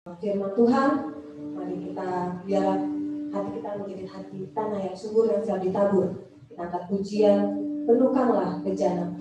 firman Tuhan. Mari kita biarlah hati kita menjadi hati tanah yang subur yang siap ditabur. Kita angkat pujian, penuhkanlah bejanamu.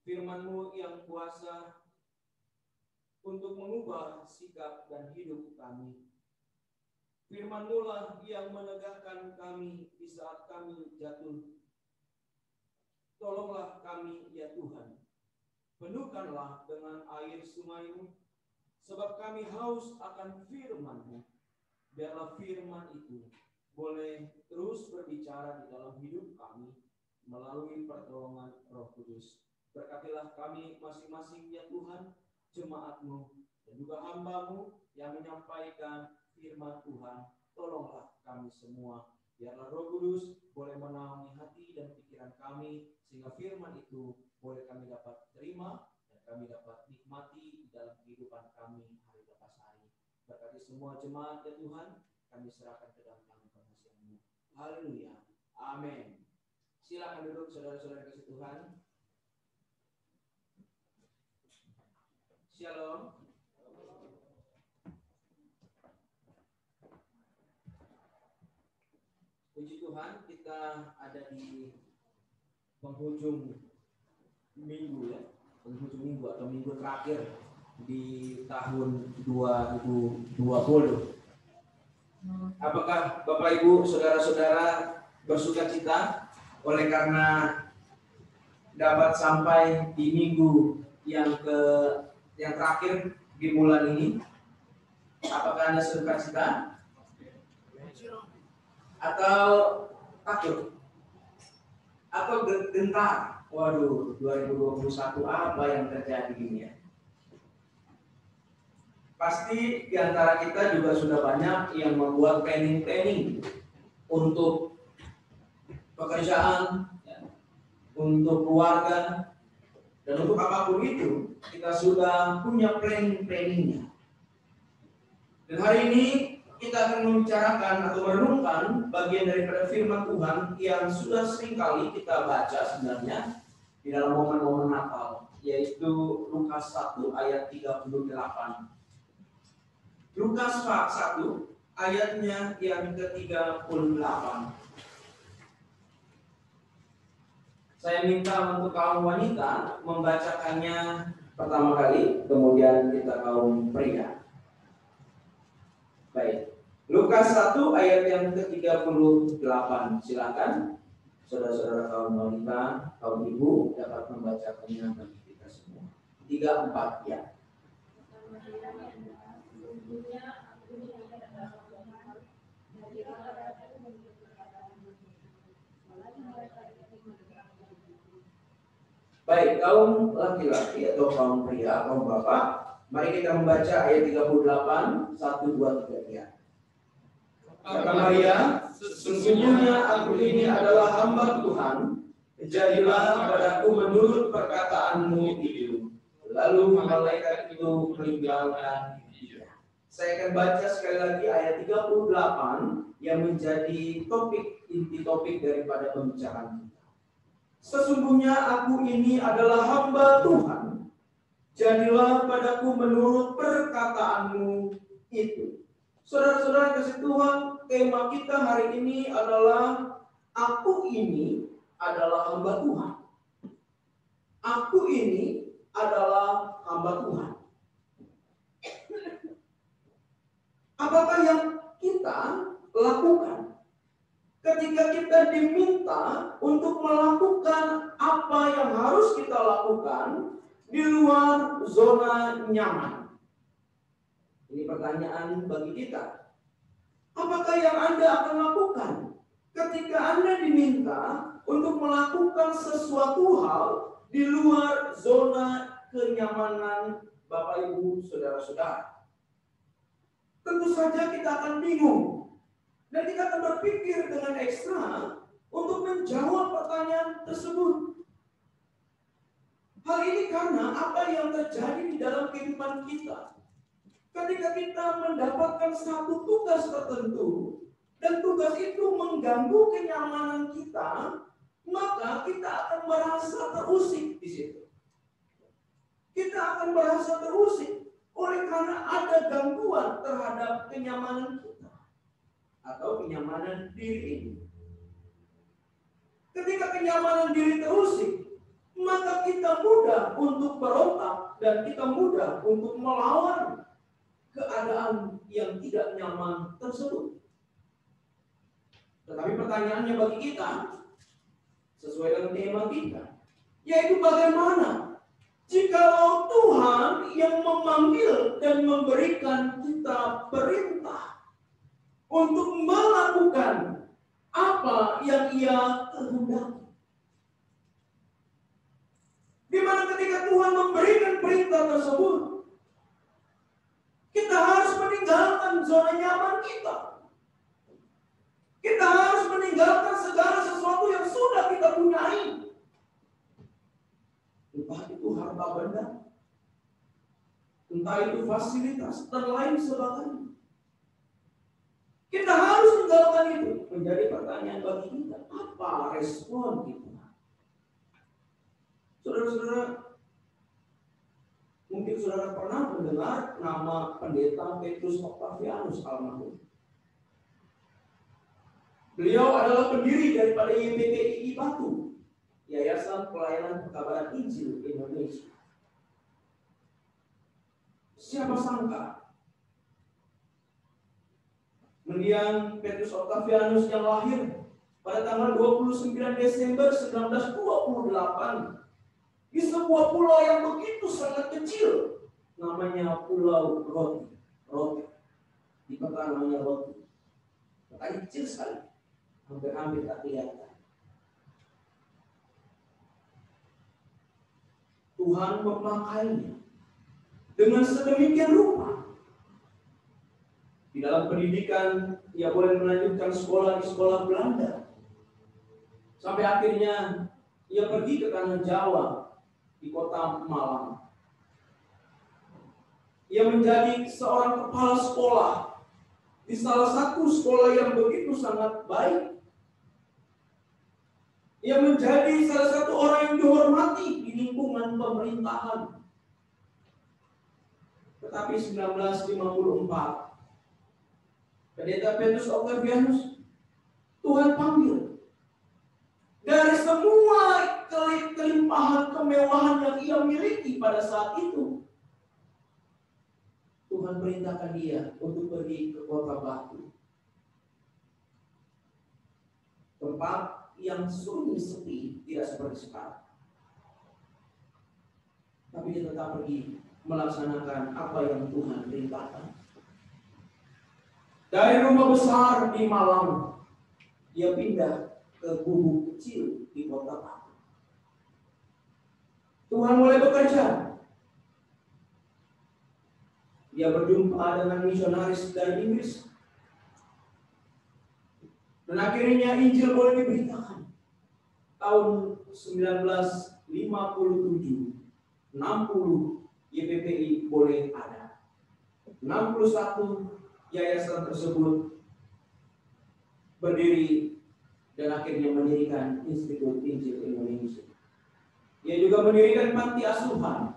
Firman-Mu yang kuasa untuk mengubah sikap dan hidup kami. Firman-Mu lah yang menegakkan kami di saat kami jatuh. Tolonglah kami ya Tuhan. Penuhkanlah dengan air sungai-Mu, sebab kami haus akan firman-Mu. Biarlah firman itu boleh terus berbicara di dalam hidup kami melalui pertolongan Roh Kudus. Berkatilah kami masing-masing ya Tuhan, jemaat-Mu dan juga hamba-Mu yang menyampaikan firman Tuhan. Tolonglah kami semua. Biarlah Roh Kudus boleh menaungi hati dan pikiran kami, sehingga firman itu boleh kami dapat terima dan kami dapat nikmati di dalam kehidupan kami hari lepas hari. Berkati semua jemaat ya Tuhan, kami serahkan ke dalam tangan kasih-Mu. Haleluya. Amin. Silakan duduk saudara-saudara kasih Tuhan. Shalom. Puji Tuhan, kita ada di penghujung minggu ya, penghujung minggu atau minggu terakhir di tahun 2020. Apakah Bapak Ibu, saudara-saudara bersuka cita oleh karena dapat sampai di minggu yang terakhir di bulan ini? Apakah Anda sukacita? Atau takut? Atau gentar? Waduh, 2021 apa yang terjadi ini ya? Pasti di antara kita juga sudah banyak yang membuat planning untuk pekerjaan, ya, untuk keluarga, dan untuk apapun itu kita sudah punya planningnya. Dan hari ini kita akan membicarakan atau merenungkan bagian daripada firman Tuhan yang sudah seringkali kita baca sebenarnya di dalam momen-momen Natal, yaitu Lukas 1 ayat 38. Lukas 1 ayatnya yang ke-38. Saya minta untuk kaum wanita membacakannya pertama kali, kemudian kita kaum pria. Baik, Lukas 1 ayat yang ke-38. Silakan saudara-saudara kaum wanita, kaum ibu dapat membacakannya bagi kita semua. 3-4 ya. Baik, kaum laki-laki atau kaum pria, kaum bapak, mari kita membaca ayat 38, 1, 2, 3 ya. Kata Maria, sesungguhnya aku ini adalah hamba Tuhan, jadilah padaku menurut perkataanmu itu. Lalu malaikat itu meninggalkan dia. Saya akan baca sekali lagi ayat 38 yang menjadi inti topik daripada pembicaraan kita. Sesungguhnya aku ini adalah hamba Tuhan, jadilah padaku menurut perkataanmu itu. Saudara-saudara kasih Tuhan, tema kita hari ini adalah aku ini adalah hamba Tuhan. Aku ini adalah hamba Tuhan. Apakah yang kita lakukan ketika kita diminta untuk melakukan apa yang harus kita lakukan di luar zona nyaman? Ini pertanyaan bagi kita. Apakah yang Anda akan lakukan ketika Anda diminta untuk melakukan sesuatu hal di luar zona kenyamanan Bapak Ibu Saudara-saudara? Tentu saja kita akan bingung. Dan kita akan berpikir dengan ekstra untuk menjawab pertanyaan tersebut. Hal ini karena apa yang terjadi di dalam kehidupan kita. Ketika kita mendapatkan satu tugas tertentu, dan tugas itu mengganggu kenyamanan kita, maka kita akan merasa terusik di situ. Kita akan merasa terusik oleh karena ada gangguan terhadap kenyamanan kita atau kenyamanan diri ini. Ketika kenyamanan diri terusik, maka kita mudah untuk berontak dan kita mudah untuk melawan keadaan yang tidak nyaman tersebut. Tetapi pertanyaannya bagi kita, sesuai dengan tema kita, yaitu bagaimana jikalau Tuhan yang memanggil dan memberikan kita perintah untuk melakukan apa yang Ia kehendaki. Di mana ketika Tuhan memberikan perintah tersebut, kita harus meninggalkan zona nyaman kita. Kita harus meninggalkan segala sesuatu yang sudah kita punyai. Entah itu harta benda, entah itu fasilitas, dan lain sebagainya. Kita harus meninggalkan itu. Menjadi pertanyaan bagi kita, apa respon kita? Saudara-saudara, mungkin saudara pernah mendengar nama pendeta Petrus Octavianus almarhum. Beliau adalah pendiri daripada YPTI Batu, Yayasan Pelayanan Pekabaran Injil Indonesia. Siapa sangka mendiang Petrus Octavianus yang lahir pada tanggal 29 Desember 1928 di sebuah pulau yang begitu sangat kecil namanya Pulau Roti. Roti. Di peta namanya Roti. Petanya kecil sekali. Hampir-hampir tak kelihatan. Tuhan memakainya dengan sedemikian rupa. Di dalam pendidikan, ia boleh melanjutkan sekolah di sekolah Belanda. Sampai akhirnya ia pergi ke tanah Jawa, di kota Malang. Ia menjadi seorang kepala sekolah di salah satu sekolah yang begitu sangat baik. Ia menjadi salah satu orang yang dihormati di lingkungan pemerintahan. Tetapi 1954, Pendeta Petrus Octavianus, Tuhan panggil. Dari semua kelimpahan kemewahan yang ia miliki pada saat itu, Tuhan perintahkan dia untuk pergi ke kota Batu. Tempat yang sunyi sepi, tidak seperti sekarang. Tapi dia tetap pergi melaksanakan apa yang Tuhan perintahkan. Dari rumah besar di Malang, dia pindah ke gubuk kecil di kota Batu. Tuhan mulai bekerja. Dia berjumpa dengan misionaris dari Inggris. Dan akhirnya Injil boleh diberitakan. Tahun 1957, 60 YPPI boleh ada. 61 yayasan tersebut berdiri dan akhirnya mendirikan Institut Injil Indonesia. Ia juga mendirikan panti asuhan,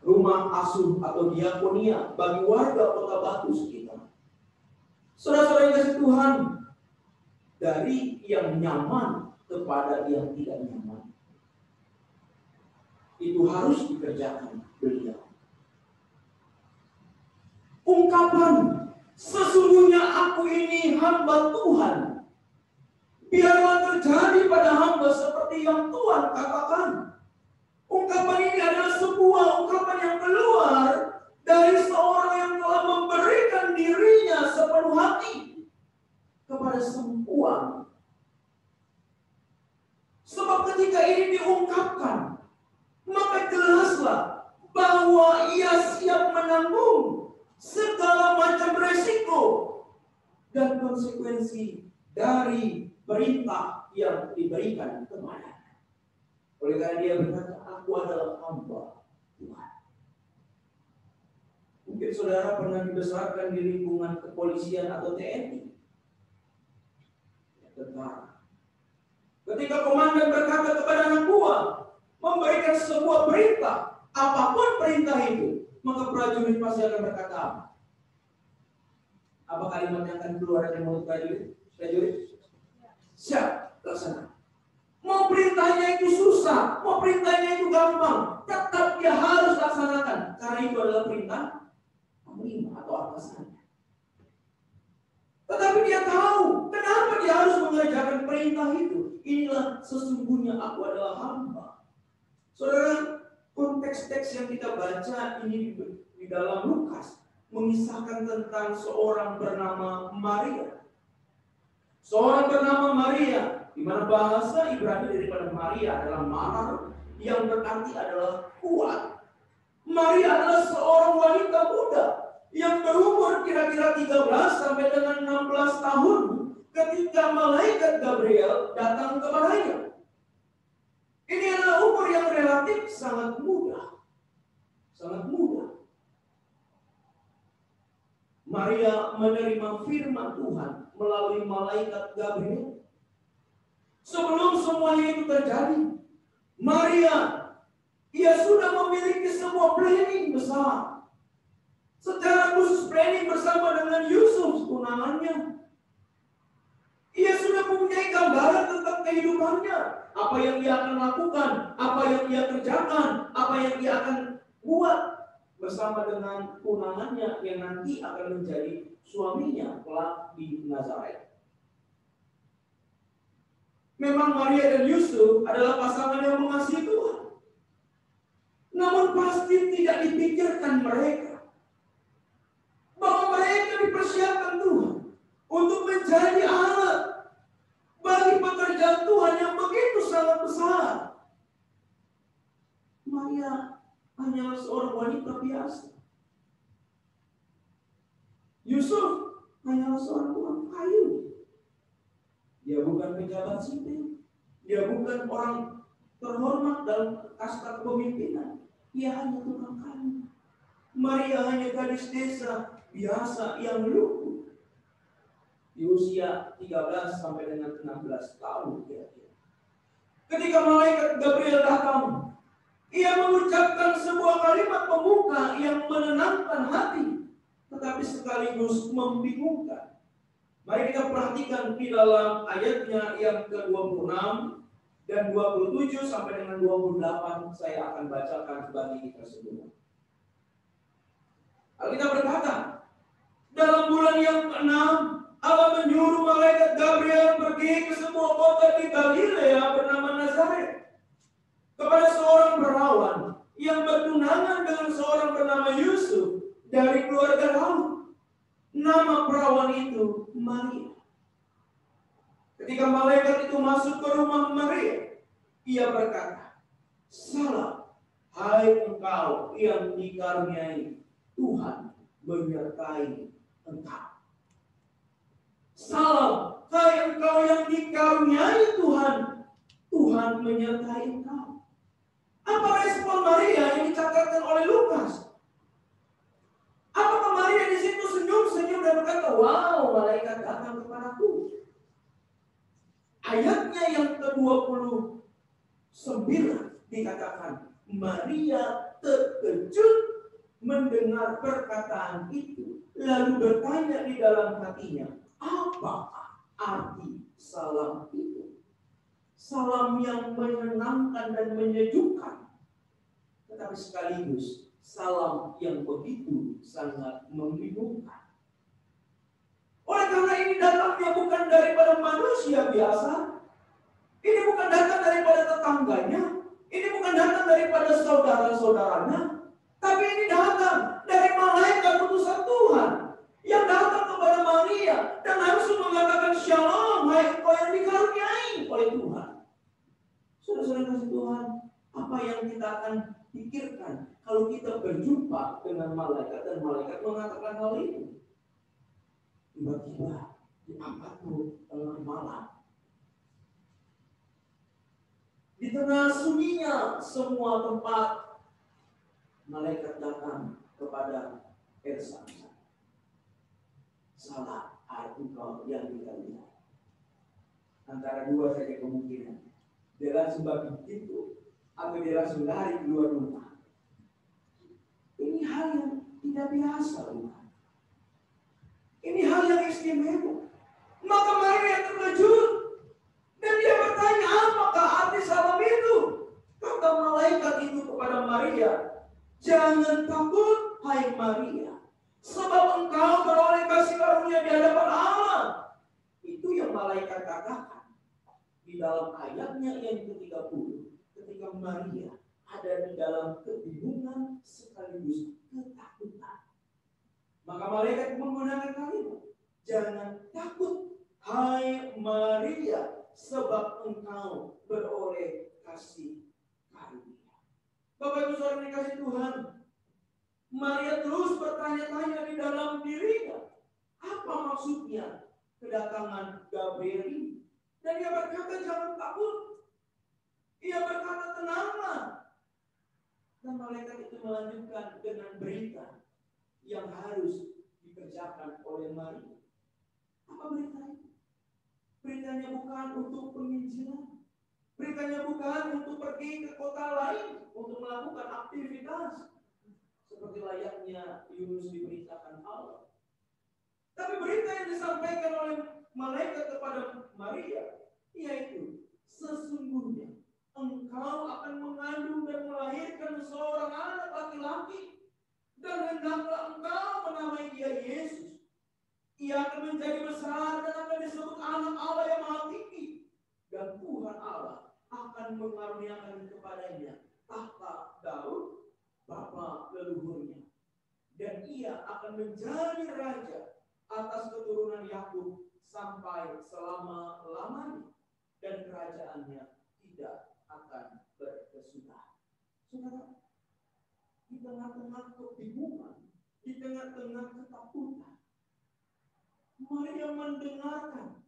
rumah asuh atau diakonia bagi warga kota Batu sekitar. Saudara-saudara yang kasih Tuhan, dari yang nyaman kepada yang tidak nyaman, itu harus dikerjakan beliau. Ungkapan sesungguhnya aku ini hamba Tuhan, biarlah terjadi pada hamba seperti yang Tuhan katakan. Ungkapan ini adalah sebuah ungkapan yang keluar dari seorang yang telah memberikan dirinya sepenuh hati kepada semua. Sebab ketika ini diungkapkan, maka jelaslah bahwa ia siap menanggung segala macam resiko dan konsekuensi dari perintah yang diberikan kepada. Oleh karena dia berkata, aku adalah hamba Tuhan. Mungkin saudara pernah dibesarkan di lingkungan kepolisian atau TNI. Tentara. Ketika komandan berkata kepada anak buah, memberikan sebuah perintah, apapun perintah itu, maka prajurit pasti akan berkata, apa kalimat yang akan keluar dari mulut prajurit? Siap, laksana. Mau perintahnya itu susah, mau perintahnya itu gampang, tetap dia harus laksanakan, karena itu adalah perintah panglima atau atasannya. Tetapi dia tahu kenapa dia harus mengerjakan perintah itu. Inilah sesungguhnya aku adalah hamba. Saudara, konteks teks yang kita baca ini di dalam Lukas mengisahkan tentang seorang bernama Maria. Seorang bernama Maria, di mana bahasa Ibrani daripada Maria adalah Mar, yang berarti adalah kuat. Maria adalah seorang wanita muda yang berumur kira-kira 13 sampai dengan 16 tahun ketika malaikat Gabriel datang kepadanya. Ini adalah umur yang relatif sangat muda. Sangat muda. Maria menerima firman Tuhan melalui malaikat Gabriel. Sebelum semuanya itu terjadi, Maria, ia sudah memiliki sebuah planning besar. Secara khusus planning bersama dengan Yusuf tunangannya. Ia sudah mempunyai gambaran tentang kehidupannya. Apa yang ia akan lakukan, apa yang ia kerjakan, apa yang ia akan buat bersama dengan tunangannya yang nanti akan menjadi suaminya kelak di Nazaret. Memang Maria dan Yusuf adalah pasangan yang mengasihi Tuhan. Namun pasti tidak dipikirkan mereka bahwa mereka dipersiapkan Tuhan untuk menjadi alat bagi pekerjaan Tuhan yang begitu sangat besar. Maria hanyalah seorang wanita biasa. Yusuf hanyalah seorang tukang kayu. Dia bukan pejabat sipil. Dia bukan orang terhormat dalam kasta kepemimpinan. Dia hanya tukang kayu. Maria hanya gadis desa biasa yang lugu. Di usia 13 sampai dengan 16 tahun kira-kira. Ketika malaikat Gabriel datang, ia mengucapkan sebuah kalimat pembuka yang menenangkan hati, tetapi sekaligus membingungkan. Mari kita perhatikan di dalam ayatnya yang ke-26 dan 27 sampai dengan 28 saya akan bacakan bagi kita semua. Alkitab berkata, dalam bulan yang ke-6 Allah menyuruh malaikat Gabriel pergi ke sebuah kota di Galilea bernama Nazaret kepada seorang perawan yang bertunangan dengan seorang bernama Yusuf dari keluarga Daud. Nama perawan itu Maria. Ketika malaikat itu masuk ke rumah Maria, ia berkata, "Salam, hai engkau yang dikaruniai Tuhan menyertai engkau." Salam, hai engkau yang dikaruniai Tuhan, Tuhan menyertai engkau. Apa respon Maria yang dicatatkan oleh Lukas? Apakah Maria di situ senyum-senyum dan berkata, "Wow, malaikat datang kepadaku"? Ayatnya yang ke-29 dikatakan, Maria terkejut mendengar perkataan itu, lalu bertanya di dalam hatinya, apakah arti salam itu? Salam yang menenangkan dan menyejukkan, tetapi sekaligus salam yang begitu sangat membingungkan. Oleh karena ini datangnya bukan daripada manusia biasa, ini bukan datang daripada tetangganya, ini bukan datang daripada saudara-saudaranya, tapi ini datang dari malaikat utusan Tuhan yang datang kepada Maria dan langsung mengatakan, "Shalom, hai engkau yang dikaruniai oleh Tuhan." Saudara-saudara kasih Tuhan, apa yang kita akan pikirkan kalau kita berjumpa dengan malaikat dan malaikat mengatakan hal itu? Tiba-tiba diangkatmu tengah malam. Di tengah sunyinya semua tempat, malaikat datang kepada Elsa. Salah, hai engkau yang dikaruniai. Antara dua saja kemungkinan. Dia langsung bagi pintu atau dia langsung lari keluar rumah. Ini hal yang tidak biasa, bukan? Ini hal yang istimewa. Maka Maria terkejut dan dia bertanya, apakah arti salam itu? Kata malaikat itu kepada Maria, "Jangan takut, hai Maria, sebab engkau beroleh kasih karunia di hadapan Allah." Itu yang malaikat katakan di dalam ayatnya yang ke-30, ketika Maria ada di dalam kebingungan sekaligus ketakutan. Maka malaikat menggunakan kalimat, "Jangan takut, hai Maria, sebab engkau beroleh kasih karunia." Bapak Ibu Saudara yang dikasihi Tuhan, Maria terus bertanya-tanya di dalam dirinya, apa maksudnya kedatangan Gabriel ini? Dan dia berkata, "Jangan takut." Ia berkata, "Tenanglah." Dan malaikat itu melanjutkan dengan berita yang harus dikerjakan oleh Maria. Apa berita itu? Beritanya bukan untuk penginjilan. Beritanya bukan untuk pergi ke kota lain untuk melakukan aktivitas seperti layaknya Yunus diberitakan Allah. Tapi berita yang disampaikan oleh malaikat kepada Maria yaitu, sesungguhnya engkau akan mengandung dan melahirkan seorang anak laki-laki, dan hendaklah engkau menamai dia Yesus. Ia akan menjadi besar dan akan disebut anak Allah yang Maha Tinggi. Dan Tuhan Allah akan mengaruniakan kepadanya tahta Daud bapa leluhurnya. Dan ia akan menjadi raja atas keturunan Yakub sampai selama-lamanya. Dan kerajaannya tidak akan berkesudahan. Saudara, di tengah-tengah kebingungan, di tengah-tengah ketakutan, Maria mendengarkan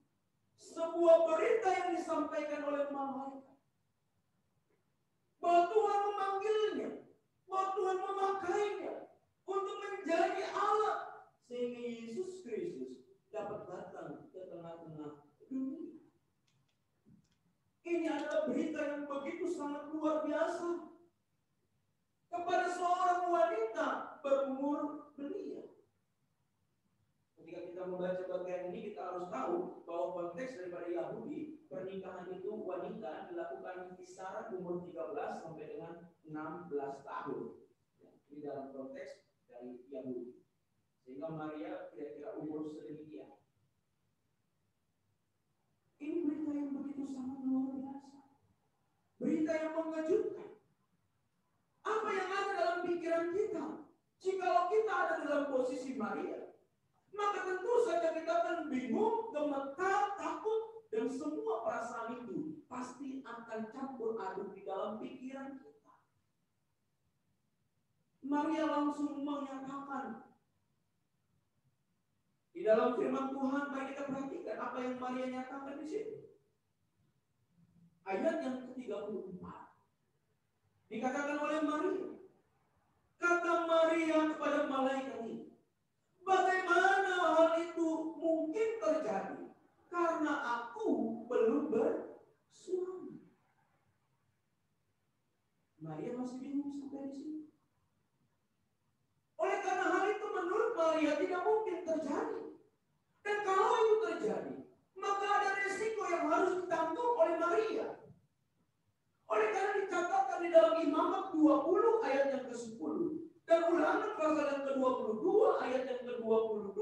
sebuah berita yang disampaikan oleh malaikat. Bahwa Tuhan memanggilnya, bahwa Tuhan memakainya untuk menjadi Allah. Sehingga Yesus Kristus dapat datang ke tengah-tengah dunia. Ini adalah berita yang begitu sangat luar biasa kepada seorang wanita berumur belia. Ketika kita membaca bagian ini, kita harus tahu bahwa konteks daripada Yahudi, pernikahan itu wanita dilakukan kisaran umur 13 sampai dengan 16 tahun. Ini dalam konteks dari Yahudi. Sehingga Maria kira-kira umur sedemikian. Ini berita yang begitu sangat luar biasa. Berita yang mengejutkan. Apa yang ada dalam pikiran kita? Jikalau kita ada dalam posisi Maria, maka tentu saja kita akan bingung, gemetar, takut, dan semua perasaan itu pasti akan campur aduk di dalam pikiran kita. Maria langsung menyatakan di dalam firman Tuhan, mari kita perhatikan apa yang Maria nyatakan di sini. Ayat yang ke-34 dikatakan oleh Maria, kata Maria kepada malaikat ini, bagaimana hal itu mungkin terjadi? Karena aku belum bersuami. Maria masih bingung sampai di sini. Oleh karena hal itu menurut Maria tidak mungkin terjadi. Dan kalau itu terjadi, maka ada resiko yang harus ditanggung oleh Maria. Oleh karena dicatatkan di dalam Imamat 20 ayat yang ke-10 dan Ulangan pasal yang ke-22 ayat yang ke-22,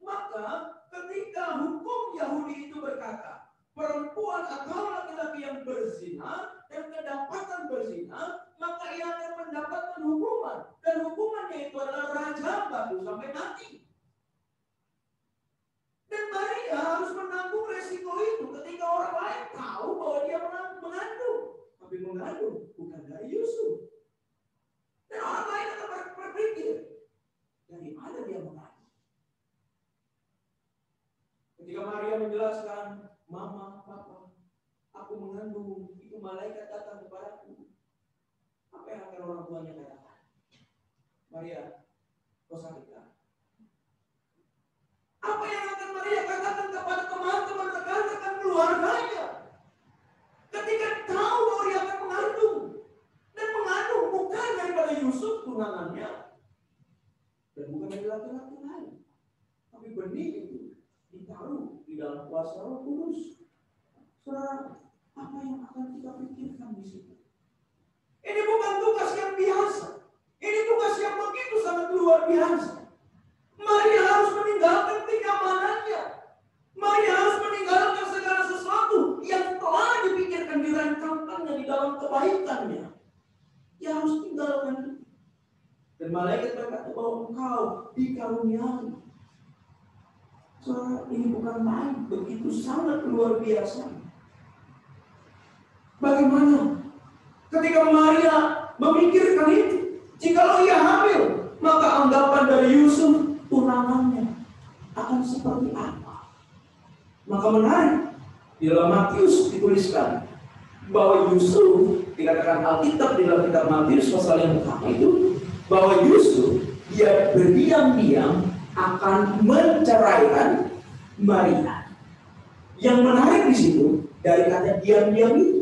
maka ketika hukum Yahudi itu berkata, perempuan atau laki-laki yang berzina dan kedapatan berzina, maka ia akan mendapatkan hukuman. Dan hukumannya itu adalah rajam batu sampai mati. Dan Maria harus menanggung resiko itu ketika orang lain tahu bahwa dia mengandung. Tapi mengandung bukan dari Yusuf. Dan orang lain akan berpikir, dari mana dia mengandung? Ketika Maria menjelaskan, Mama, Papa, aku mengandung, itu malaikat datang kepadaku. Apa yang akan orang tuanya katakan? Maria, kau sakit kan? Apa yang akan Maria katakan kepada teman-teman rekan-rekan keluarganya? Ketika tahu bahwa dia akan mengandung. Dan mengandung bukan daripada Yusuf tunangannya. Dan bukan dari laki-laki lain. Tapi benih itu ditaruh di dalam kuasa Roh Kudus. Saudara, apa yang akan kita pikirkan di situ? Ini bukan tugas yang biasa. Ini tugas yang begitu sangat luar biasa. Maria harus meninggalkan kenyamanannya. Maria harus meninggalkan segala sesuatu yang telah dipikirkan, dirancangkannya di dalam kebaikannya. Dia harus tinggalkan. Dan malaikat berkata bahwa engkau dikaruniai. Saudara, ini bukan main, begitu sangat luar biasa. Bagaimana ketika Maria memikirkan itu? Jikalau ia hamil, maka anggapan dari Yusuf tunangannya akan seperti apa? Maka menarik, di dalam Matius dituliskan bahwa Yusuf, dikatakan Alkitab di dalam kitab Matius pasal yang pertama itu, bahwa Yusuf dia berdiam-diam akan menceraikan Maria. Yang menarik di situ dari kata diam-diam itu,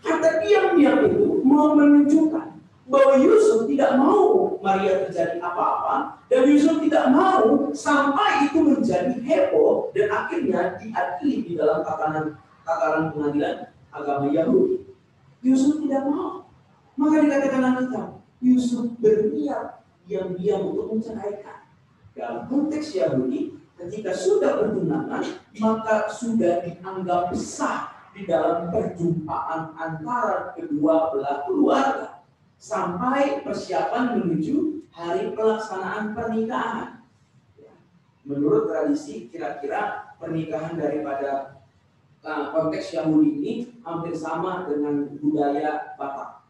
kata diam-diam itu mau menunjukkan bahwa Yusuf tidak mau Maria terjadi apa-apa, dan Yusuf tidak mau sampai itu menjadi heboh dan akhirnya diadili di dalam tataran pengadilan agama Yahudi. Yusuf tidak mau. Maka dikatakan Alkitab, Yusuf berniat diam-diam untuk menceraikan. Dalam konteks Yahudi, ketika sudah bertunangan, maka sudah dianggap sah di dalam perjumpaan antara kedua belah keluarga. sampai persiapan menuju hari pelaksanaan pernikahan. Menurut tradisi, kira-kira pernikahan daripada konteks Yahudi ini hampir sama dengan budaya Batak.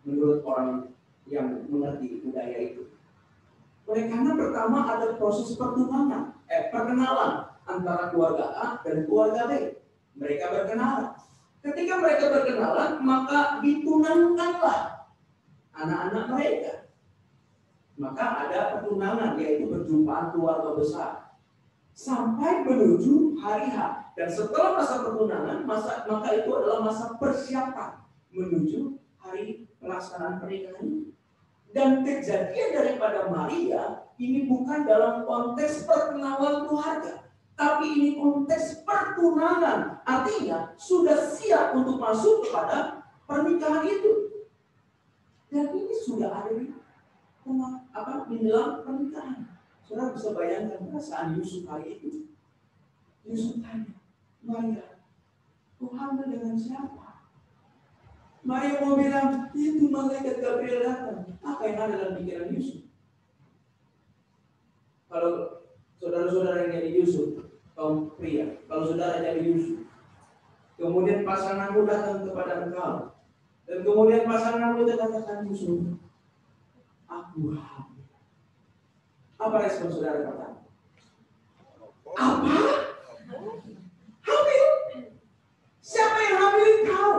Menurut orang yang mengerti budaya itu. Karena pertama ada proses perkenalan antara keluarga A dan keluarga B. Mereka berkenalan. Ketika mereka berkenalan, maka ditunangkanlah anak-anak mereka. Maka ada pertunangan, yaitu perjumpaan keluarga besar. Sampai menuju hari H. Dan setelah masa pertunangan, maka itu adalah masa persiapan menuju hari pelaksanaan pernikahan ini. Dan kejadian daripada Maria ini bukan dalam konteks perkenalan keluarga, tapi ini konteks pertunangan. Artinya sudah siap untuk masuk kepada pernikahan itu. Dan ini sudah ada di dalam pernikahan. Saudara bisa bayangkan perasaan Yusuf hari itu. Yusuf tanya, Maria, kau hamil dengan siapa? Maria mau bilang, itu malaikat Gabriel datang. Apa yang ada dalam pikiran Yusuf? Kalau saudara-saudara yang jadi Yusuf, kaum pria, kalau saudara jadi Yusuf, kemudian pasanganmu datang kepada engkau, dan kemudian pasanganmu katakan, Yusuf, aku hamil. Apa respon saudara kata? Apa? Hamil? Siapa yang hamil kau?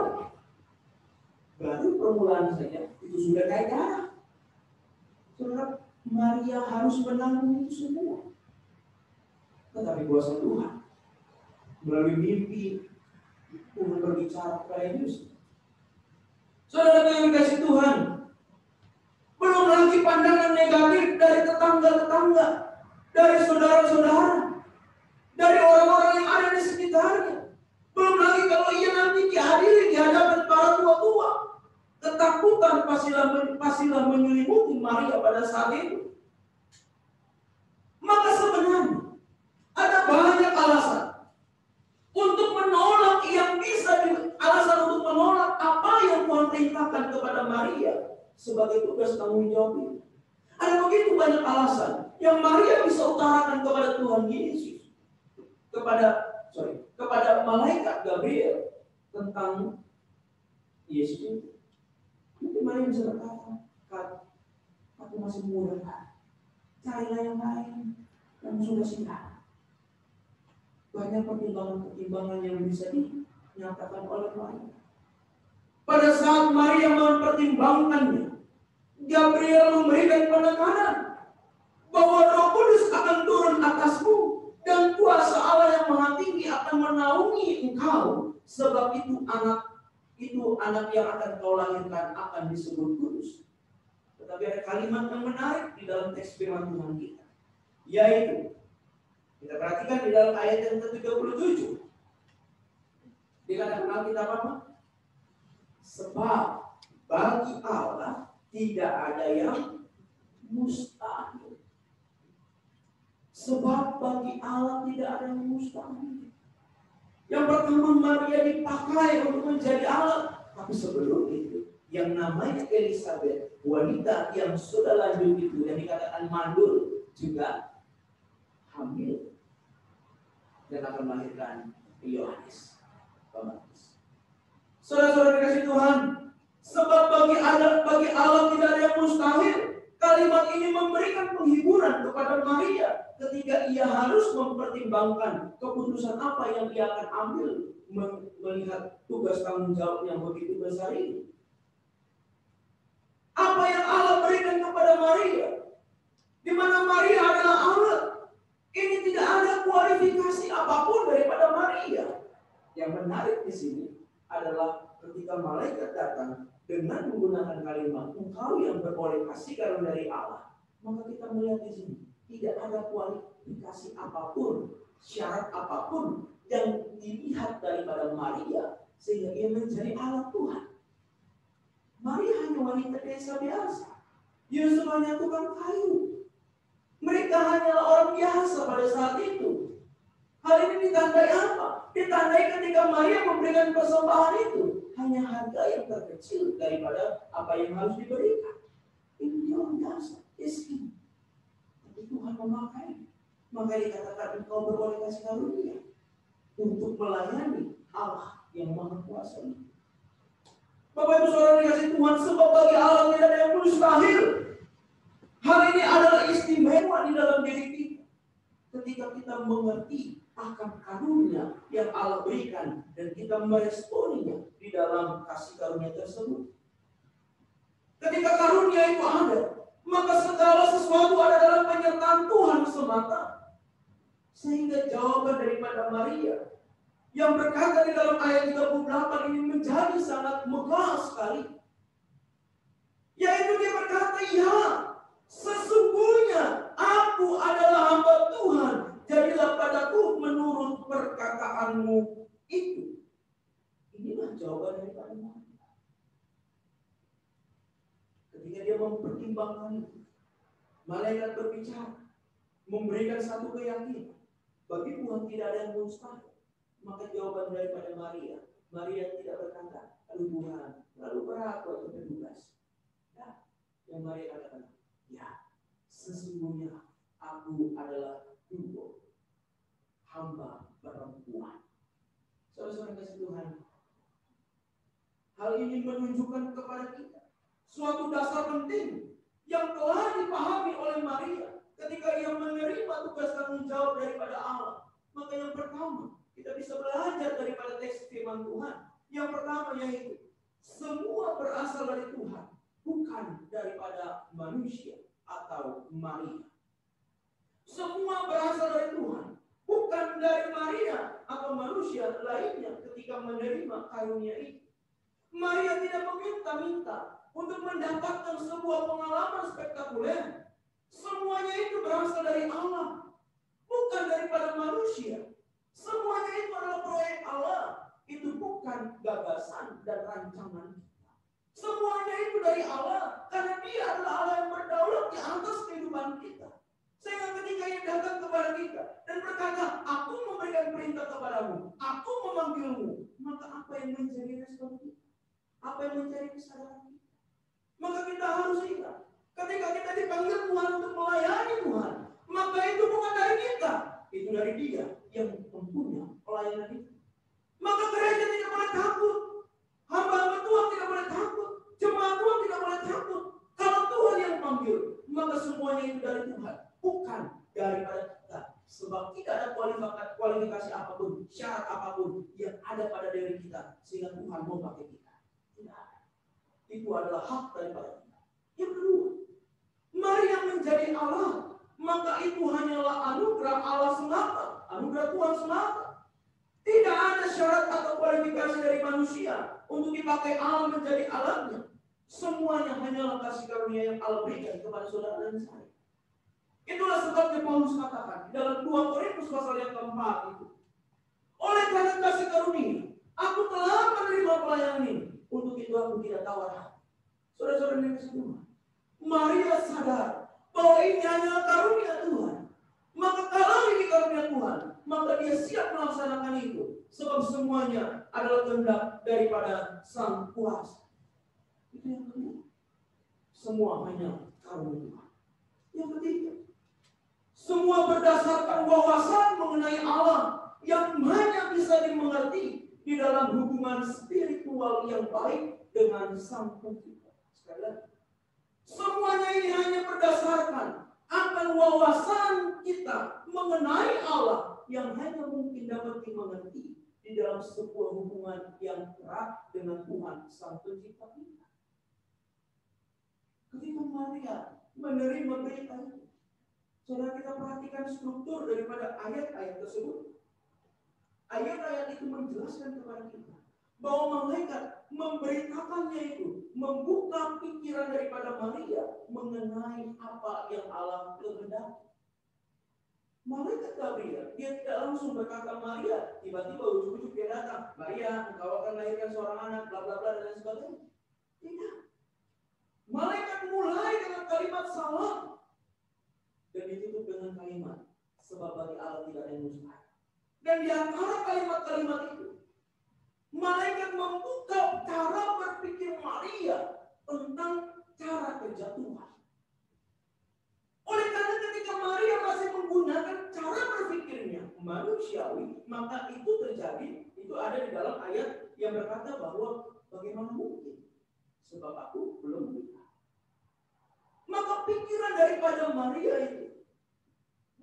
Baru permulaan saja itu sudah kayak darah. Saudara, Maria harus menanggung itu semua. Tetapi kuasa Tuhan melalui mimpi Tuhan berbicara kepada Yusuf. Saudara yang dikasih Tuhan, belum lagi pandangan negatif dari tetangga-tetangga, dari saudara-saudara, dari orang-orang yang ada di sekitarnya. Belum lagi kalau ia nanti dihadiri di hadapan para tua-tua. Ketakutan pastilah menyelimuti Maria pada saat itu. Maka sebenarnya ada banyak alasan untuk menolak alasan untuk menolak apa yang Tuhan perintahkan kepada Maria sebagai tugas tanggung jawab. Ada begitu banyak alasan yang Maria bisa utarakan kepada Tuhan Yesus, kepada malaikat Gabriel tentang Yesus itu. Mungkin Maria bisa berkata, aku masih muda, carilah yang lain yang sudah siap. Banyak pertimbangan yang bisa dinyatakan oleh Maria. Pada saat Maria mempertimbangkannya, Gabriel memberikan penekanan bahwa Roh Kudus akan turun atasmu dan kuasa Allah yang Maha Tinggi akan menaungi engkau, sebab itu anak yang akan kau lahirkan akan disebut kudus. Tetapi ada kalimat yang menarik di dalam teks firman Tuhan kita, yaitu kita perhatikan di dalam ayat yang ke-37. Dikatakan Alkitab apa? Sebab bagi Allah tidak ada yang mustahil. Sebab bagi Allah tidak ada yang mustahil. Yang pertama, Maria dipakai untuk menjadi alat. Tapi sebelum itu, yang namanya Elizabeth, wanita yang sudah lanjut itu, yang dikatakan mandul, juga hamil dan akan melahirkan Yohanes Pembaptis. Saudara-saudara dikasih Tuhan, sebab bagi Allah tidak ada yang mustahil. Kalimat ini memberikan penghiburan kepada Maria ketika ia harus mempertimbangkan keputusan apa yang ia akan ambil melihat tugas tanggung jawab yang begitu besar ini. Apa yang Allah berikan kepada Maria, di mana Maria adalah alat. Ini tidak ada kualifikasi apapun daripada Maria. Yang menarik di sini adalah ketika malaikat datang dengan menggunakan kalimat engkau yang beroleh kasih karunia dari Allah, maka kita melihat di sini tidak ada kualifikasi apapun, syarat apapun yang dilihat daripada Maria sehingga ia menjadi alat Tuhan. Maria hanya wanita desa biasa. Yusuf hanya tukang kayu. Mereka hanyalah orang biasa pada saat itu. Hal ini ditandai apa? Ditandai ketika Maria memberikan persembahan itu. hanya harga yang terkecil daripada apa yang harus diberikan. Itu yang biasa, miskin. Tapi Tuhan memakai. Maka dikatakan engkau beroleh kasih karunia untuk melayani Allah yang Maha Kuasa. Bapak Ibu Saudara dikasih Tuhan, sebab bagi Allah tidak ada yang mustahil. Hal ini adalah istimewa di dalam diri kita. Ketika kita mengerti akan karunia yang Allah berikan dan kita meresponinya di dalam kasih karunia tersebut. Ketika karunia itu ada, maka segala sesuatu ada dalam penyertaan Tuhan semata. Sehingga jawaban daripada Maria yang berkata di dalam ayat 38 ini menjadi sangat megah sekali. Yaitu dia berkata, ya, sesungguhnya aku adalah hamba Tuhan. Jadilah padaku menurut perkataanmu itu. Inilah jawaban daripada Maria. Ketika dia mempertimbangkan itu, malaikat berbicara, memberikan satu keyakinan. Bagi Tuhan tidak ada yang mustahil. Maka jawaban daripada Maria tidak berkata, aduh Tuhan, terlalu berat buat petugas. Ya, yang Maria katakan, ya, sesungguhnya aku adalah hamba perempuan. Saudara-saudara kasih Tuhan, hal ini menunjukkan kepada kita suatu dasar penting yang telah dipahami oleh Maria ketika ia menerima tugas tanggung jawab daripada Allah. Maka yang pertama, kita bisa belajar daripada teks firman Tuhan. Yang pertama yaitu, semua berasal dari Tuhan, bukan daripada manusia atau Maria. Semua berasal dari Tuhan, bukan dari Maria atau manusia lainnya ketika menerima karunia itu. Maria tidak meminta-minta untuk mendapatkan sebuah pengalaman spektakuler. Semuanya itu berasal dari Allah, bukan daripada manusia. Semuanya itu adalah proyek Allah. Itu bukan gagasan dan rancangan kita. Semuanya itu dari Allah, karena Dia adalah Allah yang berdaulat di atas kehidupan kita. Sehingga ketika Ia datang kepada kita dan berkata, aku memberikan perintah kepadamu, aku memanggilmu, maka apa yang menjadi respon kita? Apa yang menjadi kesadaran kita? Maka kita harus ingat, ketika kita dipanggil Tuhan untuk melayani Tuhan, maka itu bukan dari kita, itu dari Dia yang mempunyai pelayanan itu. Maka gereja tidak boleh takut, hamba-hamba Tuhan tidak boleh takut, jemaat Tuhan tidak boleh takut. Kalau Tuhan yang panggil, maka semuanya itu dari Tuhan, bukan daripada kita. Sebab tidak ada kualifikasi apapun, syarat apapun yang ada pada diri kita sehingga Tuhan mau pakai kita. Tidak. Itu adalah hak daripada kita. Yang kedua, Maria menjadi Allah, maka itu hanyalah anugerah Allah semata, anugerah Tuhan semata. Tidak ada syarat atau kualifikasi dari manusia untuk dipakai Allah menjadi Allahnya. Semuanya hanyalah kasih karunia yang Allah berikan kepada saudara dan saya. Itulah sebabnya Paulus katakan dalam 2 Korintus pasal yang keempat itu, oleh karena kasih karunia, aku telah menerima pelayanan ini. Untuk itu aku tidak tawar hati. Saudara-saudara yang semua, Maria sadar bahwa ini hanyalah karunia Tuhan. Maka kalau ini karunia Tuhan, maka dia siap melaksanakan itu. Sebab semuanya adalah kehendak daripada Sang Kuasa. Itu yang kedua. Semua hanya karunia Tuhan. Yang ketiga, semua berdasarkan wawasan mengenai Allah yang hanya bisa dimengerti di dalam hubungan spiritual yang baik dengan Sang Pencipta. Sekali lagi, semuanya ini hanya berdasarkan akan wawasan kita mengenai Allah yang hanya mungkin dapat dimengerti di dalam sebuah hubungan yang erat dengan Tuhan Sang Pencipta kita. Ketika Maria menerima berita itu, saudara, kita perhatikan struktur daripada ayat-ayat tersebut. Ayat-ayat itu menjelaskan kepada kita bahwa malaikat memberitakannya itu, membuka pikiran daripada Maria mengenai apa yang Allah kehendaki. Malaikat Gabriel, dia tidak langsung berkata Maria, tiba-tiba ujuk-ujuk dia datang, Maria, engkau akan melahirkan seorang anak, bla bla bla dan lain sebagainya. Tidak. Malaikat mulai dengan kalimat salam dan ditutup dengan kalimat, sebab bagi Allah tidak ada yang mustahil. Dan di antara kalimat-kalimat itu, Malaikat membuka cara berpikir Maria tentang cara kerja Tuhan. Oleh karena ketika Maria masih menggunakan cara berpikirnya manusiawi, maka itu terjadi, itu ada di dalam ayat yang berkata bahwa bagaimana mungkin? Sebab aku belum menikah. Maka pikiran daripada Maria itu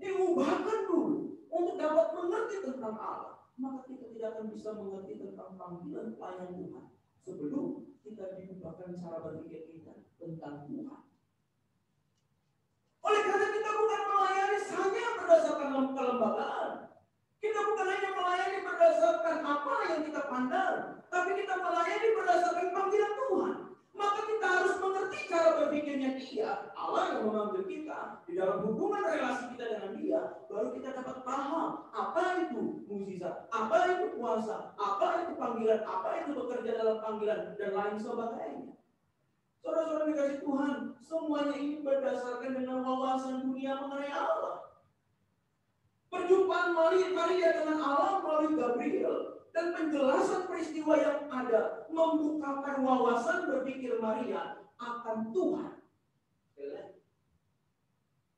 diubahkan dulu untuk dapat mengerti tentang Allah. Maka kita tidak akan bisa mengerti tentang panggilan pelayan Tuhan sebelum kita diubahkan cara berpikir kita tentang Tuhan. Oleh karena kita bukan melayani hanya berdasarkan kelembagaan. Kita bukan hanya melayani berdasarkan apa yang kita pandang, tapi kita melayani berdasarkan panggilan Tuhan. Maka kita harus mengerti cara berpikirnya Dia, Allah yang memanggil kita di dalam hubungan relasi kita dengan Dia. Baru kita dapat paham apa itu mukjizat, apa itu kuasa, apa itu panggilan, apa itu bekerja dalam panggilan, dan lain sebagainya. Saudara-saudara dikasih Tuhan, semuanya ini berdasarkan dengan wawasan dunia mengenai Allah. Perjumpaan Maria dengan Allah melalui Gabriel dan penjelasan peristiwa yang ada membukakan wawasan berpikir Maria akan Tuhan.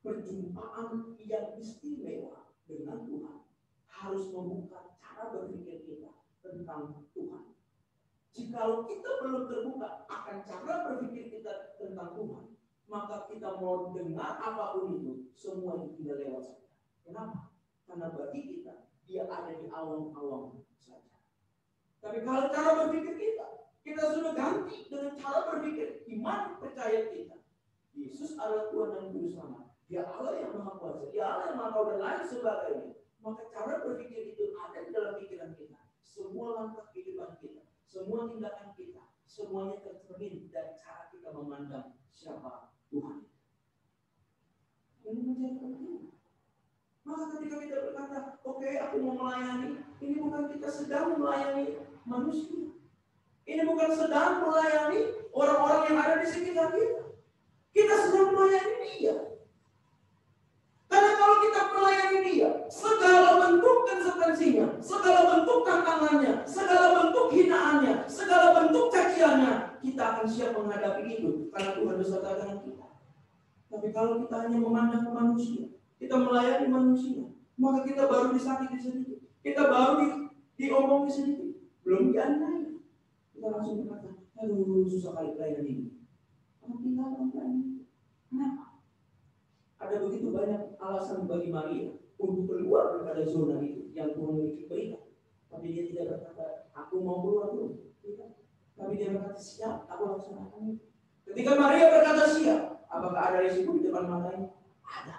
Perjumpaan yang istimewa dengan Tuhan harus membuka cara berpikir kita tentang Tuhan. Jikalau kita belum terbuka akan cara berpikir kita tentang Tuhan, maka kita mau dengar apapun itu, semua itu tidak lewat saja. Kenapa? Karena bagi kita, Dia ada di awam-awam saja. Tapi kalau cara berpikir kita sudah ganti dengan cara berpikir iman percaya kita. Yesus adalah Tuhan dan Juru Selamat. Dia Allah yang Maha Kuasa, Dia Allah yang Maha Tahu dan lain sebagainya. Maka cara berpikir itu ada di dalam pikiran kita. Semua langkah kehidupan kita, semua tindakan kita, semuanya tercermin dari cara kita memandang siapa Tuhan. Ini menjadi penting. Maka ketika kita berkata, oke, aku mau melayani, ini bukan kita sedang melayani manusia. Ini bukan sedang melayani orang-orang yang ada di sekitar kita. Kita sedang melayani Dia. Karena kalau kita melayani Dia, segala bentuk konsekuensinya, segala bentuk tantangannya, segala bentuk hinaannya, segala bentuk caciannya, kita akan siap menghadapi itu. Karena Tuhan beserta dengan kita. Tapi kalau kita hanya memandang ke manusia, kita melayani manusia, maka kita baru disakiti sedikit, kita baru diomongi sedikit, belum dianiaya. Kita langsung berkata, aduh susah kali pelayanan ini. Tinggal ini. Kenapa? Ada begitu banyak alasan bagi Maria untuk keluar daripada zona itu yang Tuhan berikan. Tapi dia tidak berkata, aku mau keluar dulu. Tapi dia berkata, siap, aku laksanakan itu. Ketika Maria berkata siap, apakah ada risiko di depan matanya? Ada.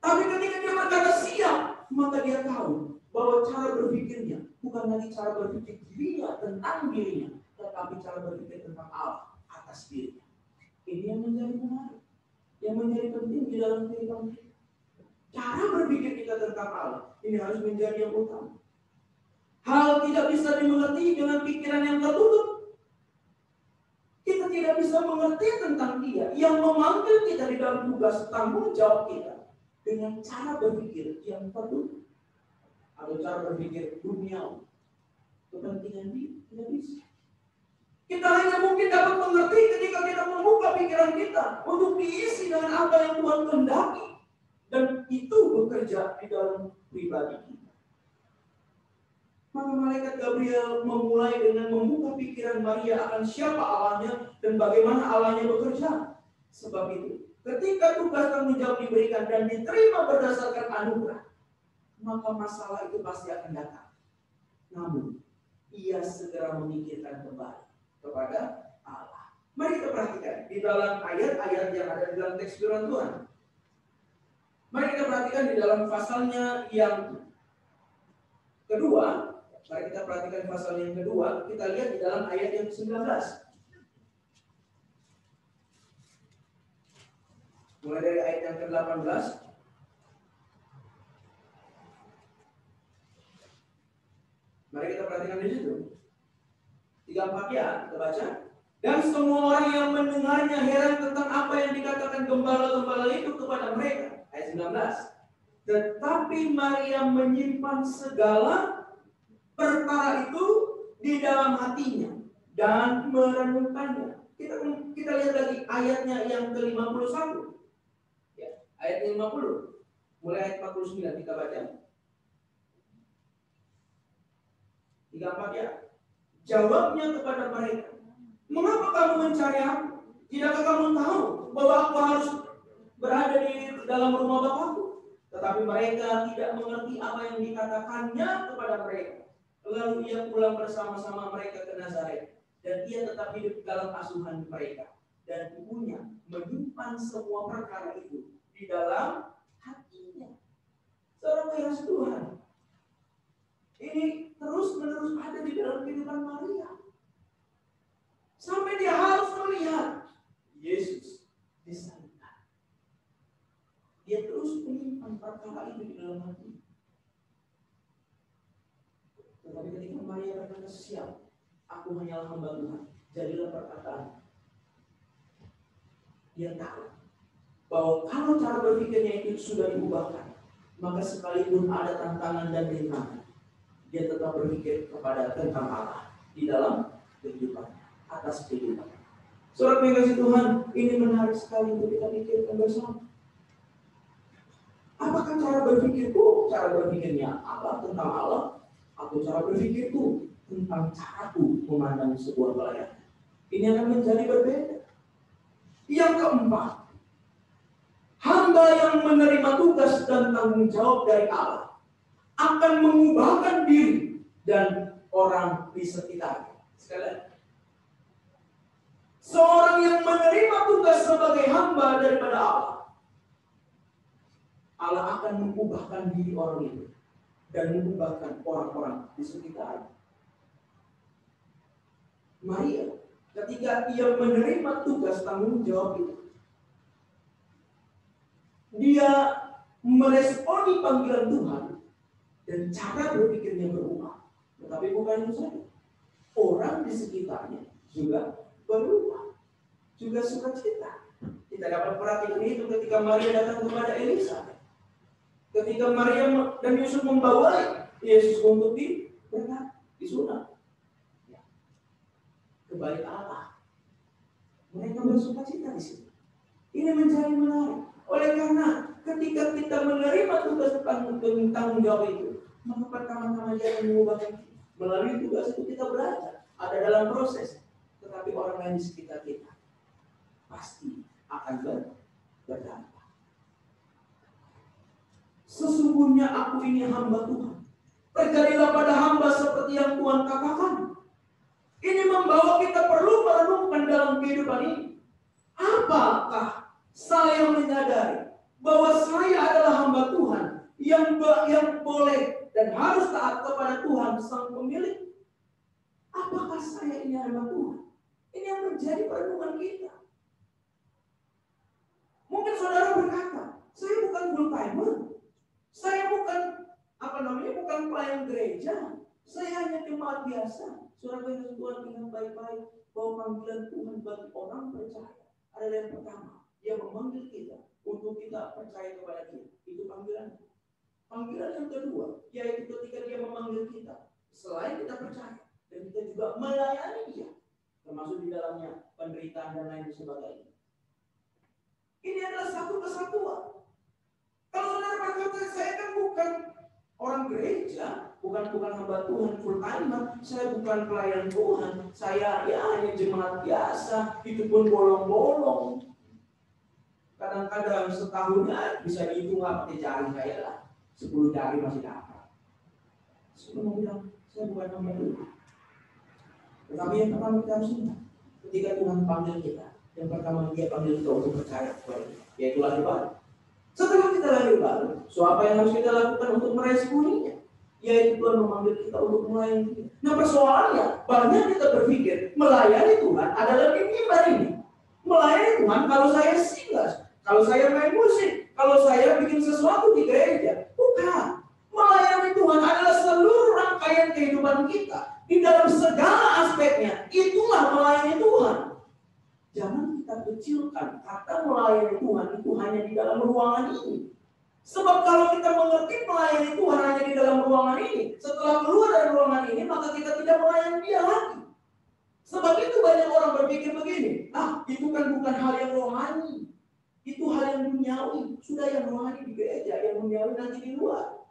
Tapi ketika dia berkata siap, maka dia tahu bahwa cara berpikirnya bukan lagi cara berpikir dirinya tentang dirinya, tetapi cara berpikir tentang Allah atas dirinya. Ini yang menjadi menarik, yang menjadi penting di dalam kehidupan kita. Cara berpikir kita tentang Allah ini harus menjadi yang utama. Hal tidak bisa dimengerti dengan pikiran yang tertutup. Kita tidak bisa mengerti tentang Dia yang memanggil kita di dalam tugas tanggung jawab kita dengan cara berpikir yang tertutup atau cara berpikir duniawi. Kepentingan Dia tidak bisa. Kita hanya mungkin dapat mengerti ketika kita membuka pikiran kita untuk diisi dengan apa yang Tuhan kehendaki, dan itu bekerja di dalam pribadi kita. Maka malaikat Gabriel memulai dengan membuka pikiran Maria akan siapa Allahnya dan bagaimana Allahnya bekerja. Sebab itu, ketika tugas tanggung jawab diberikan dan diterima berdasarkan anugerah, maka masalah itu pasti akan datang. Namun, ia segera memikirkan kembali kepada Allah. Mari kita perhatikan di dalam ayat-ayat yang ada di dalam teks firman Tuhan. Mari kita perhatikan di dalam pasalnya yang kedua. Mari kita perhatikan pasal yang kedua. Kita lihat di dalam ayat yang ke-19. Mulai dari ayat yang ke-18. Mari kita perhatikan di situ. 3-4 ya, kita baca. Dan semua orang yang mendengarnya heran tentang apa yang dikatakan gembala-gembala itu kepada mereka. Ayat 19. Tetapi Maria menyimpan segala perkara itu di dalam hatinya dan merenungkannya. Kita lihat lagi ayatnya yang ke-51. Ya, ayat 50. Mulai ayat 49 kita baca. 34 ya. Jawabnya kepada mereka, "Mengapa kamu mencari aku? Tidakkah kamu tahu bahwa aku harus berada di dalam rumah Bapakku?" Tetapi mereka tidak mengerti apa yang dikatakannya kepada mereka. Lalu ia pulang bersama-sama mereka ke Nazaret, dan ia tetap hidup dalam asuhan mereka. Dan ibunya menyimpan semua perkara itu di dalam hatinya. Saudara yang Tuhan, ini terus-menerus ada di dalam kehidupan Maria. Sampai dia harus melihat Yesus disalibkan. Dia terus menyimpan perkara itu di dalam hati. Tetapi ketika Maria berkata, "Siap, aku hanyalah hamba Tuhan, jadilah perkataan." Dia tahu bahwa kalau cara berpikirnya itu sudah diubahkan, maka sekalipun ada tantangan dan rintangan, dia tetap berpikir kepada tentang Allah di dalam kehidupannya, atas kehidupannya. Saudara yang kasih Tuhan, ini menarik sekali untuk kita pikirkan bersama. Apakah cara berpikirku, cara berpikirnya Allah tentang Allah, atau cara berpikirku tentang caraku memandang sebuah pelayanan? Ini akan menjadi berbeda. Yang keempat, hamba yang menerima tugas dan tanggung jawab dari Allah akan mengubahkan diri dan orang di sekitarnya. Sekali lagi, seorang yang menerima tugas sebagai hamba daripada Allah, Allah akan mengubahkan diri orang itu dan mengubahkan orang-orang di sekitarnya. Maria, ketika ia menerima tugas tanggung jawab itu, dia meresponi panggilan Tuhan dan cara berpikirnya berubah. Tetapi bukan itu saja, orang di sekitarnya juga berubah, juga sukacita. Kita dapat perhatikan itu ketika Maria datang kepada Elisa. Ketika Maria dan Yusuf membawa Yesus untuk disunat ke bait Allah, mereka bersukacita di sini. Ini menjadi menarik. Oleh karena ketika kita menerima tugas tanggung jawab itu, maka pertama-tama dia akan mengubahkan kita. Melalui tugas itu kita belajar, ada dalam proses. Tetapi orang lain di sekitar kita pasti akan berdampak. Sesungguhnya aku ini hamba Tuhan. Terjadilah pada hamba seperti yang Tuhan katakan. Ini membawa kita perlu merenungkan dalam kehidupan ini. Apakah saya menyadari bahwa saya adalah hamba Tuhan yang boleh dan harus taat kepada Tuhan sang pemilik? Apakah saya ini hamba Tuhan? Ini yang menjadi perenungan kita. Mungkin saudara berkata, saya bukan full timer. Saya bukan bukan pelayan gereja. Saya hanya jemaat biasa. Saudara yang Tuhan ingat baik-baik bahwa panggilan Tuhan bagi orang percaya adalah yang pertama. Dia memanggil kita untuk kita percaya kepada Dia. Itu panggilan. Panggilan yang kedua, yaitu ketika Dia memanggil kita, selain kita percaya, dan kita juga melayani Dia, termasuk di dalamnya penderitaan dan lain sebagainya. Ini adalah satu kesatuan. Kalau saudara berkata, saya kan bukan orang gereja, bukan hamba Tuhan full timer, saya bukan pelayan Tuhan, saya hanya jemaat biasa, itu pun bolong-bolong. Kadang-kadang setahunnya bisa dihitung pakai jari saya lah, 10 jari masih dapat. Saya mau bilang, saya bukan hamba Tuhan. Tetapi yang pertama kita harus ingat, ketika Tuhan panggil kita, yang pertama Dia panggil kita untuk percaya kepada Dia, yaitu lahir baru. Setelah kita lahir baru, so apa yang harus kita lakukan untuk meresponinya? Yaitu Tuhan memanggil kita untuk melayani Dia. Nah persoalannya, banyak kita berpikir melayani Tuhan adalah di mimbar ini. Melayani Tuhan kalau saya singgas, kalau saya main musik, kalau saya bikin sesuatu di gereja. Bukan. Melayani Tuhan adalah seluruh rangkaian kehidupan kita. Di dalam segala aspeknya, itulah melayani Tuhan. Jangan kita kecilkan kata melayani Tuhan itu hanya di dalam ruangan ini. Sebab kalau kita mengerti melayani Tuhan hanya di dalam ruangan ini, setelah keluar dari ruangan ini, maka kita tidak melayani Dia lagi. Sebab itu banyak orang berpikir begini, itu kan bukan hal yang rohani, itu hal yang duniawi. Sudah yang rohani di gereja, yang duniawi nanti di luar.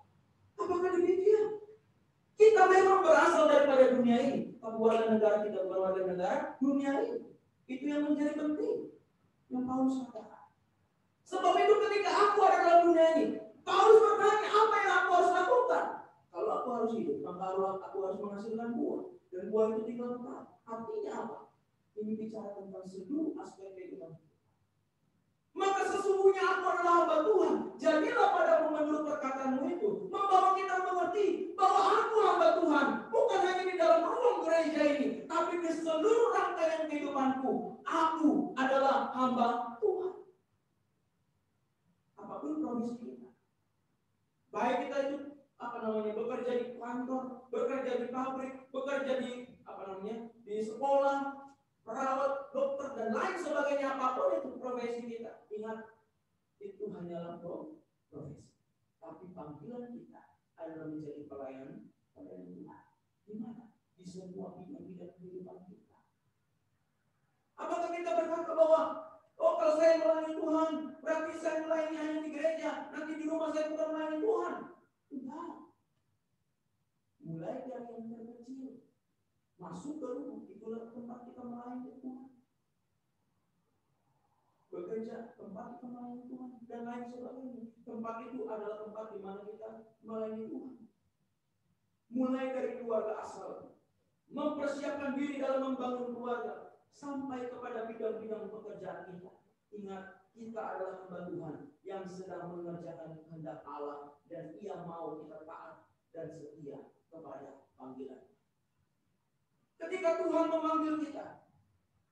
Apakah demikian? Kita memang berasal daripada dunia ini. Warga negara kita bukan warga negara dunia ini. Itu yang menjadi penting. Yang Paulus katakan. Sebab itu ketika aku ada dalam dunia ini, Paulus bertanya, apa yang aku harus lakukan? Kalau aku harus hidup, maka aku harus menghasilkan buah. Dan buah itu tinggal tetap. Artinya apa? Ini bicara tentang seluruh aspek kehidupan. Maka sesungguhnya aku adalah hamba Tuhan. Jadilah padamu menurut perkataanmu itu, membawa kita mengerti bahwa aku hamba Tuhan, bukan hanya di dalam ruang gereja ini, tapi di seluruh rangkaian kehidupanku. Aku adalah hamba Tuhan. Apapun profesi kita, baik kita itu bekerja di kantor, bekerja di pabrik, bekerja di di sekolah, perawat, dokter dan lain sebagainya, apapun itu profesi kita, ingat itu hanyalah profesi. Tapi panggilan kita adalah menjadi pelayan Tuhan. Di mana? Di semua bidang-bidang kehidupan kita. Apakah kita berkata bahwa kalau saya melayani Tuhan, berarti saya melayani hanya di gereja, nanti di rumah saya bukan melayani Tuhan? Enggak. Mulai dari yang terkecil, masuk ke rumah, itulah tempat kita melayani Tuhan. Bekerja, tempat kita melayani Tuhan, dan lain sebagainya. Tempat itu adalah tempat di mana kita melayani Tuhan. Mulai dari keluarga asal, mempersiapkan diri dalam membangun keluarga, sampai kepada bidang-bidang pekerjaan kita. Ingat, kita adalah hamba Tuhan yang sedang mengerjakan kehendak Allah, dan Ia mau kita taat dan setia kepada panggilan. Ketika Tuhan memanggil kita,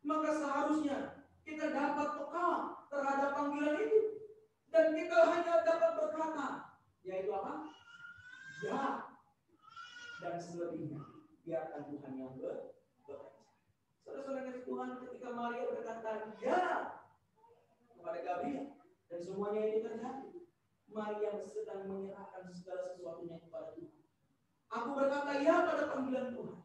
maka seharusnya kita dapat peka terhadap panggilan itu, dan kita hanya dapat berkata, yaitu apa? Ya, dan selebihnya biarkan Tuhan yang bekerja. Saudara-saudara kasih Tuhan, ketika Maria berkata ya kepada Gabriel dan semuanya itu terjadi, Maria sedang menyerahkan segala sesuatunya kepada Tuhan. Aku berkata ya pada panggilan Tuhan,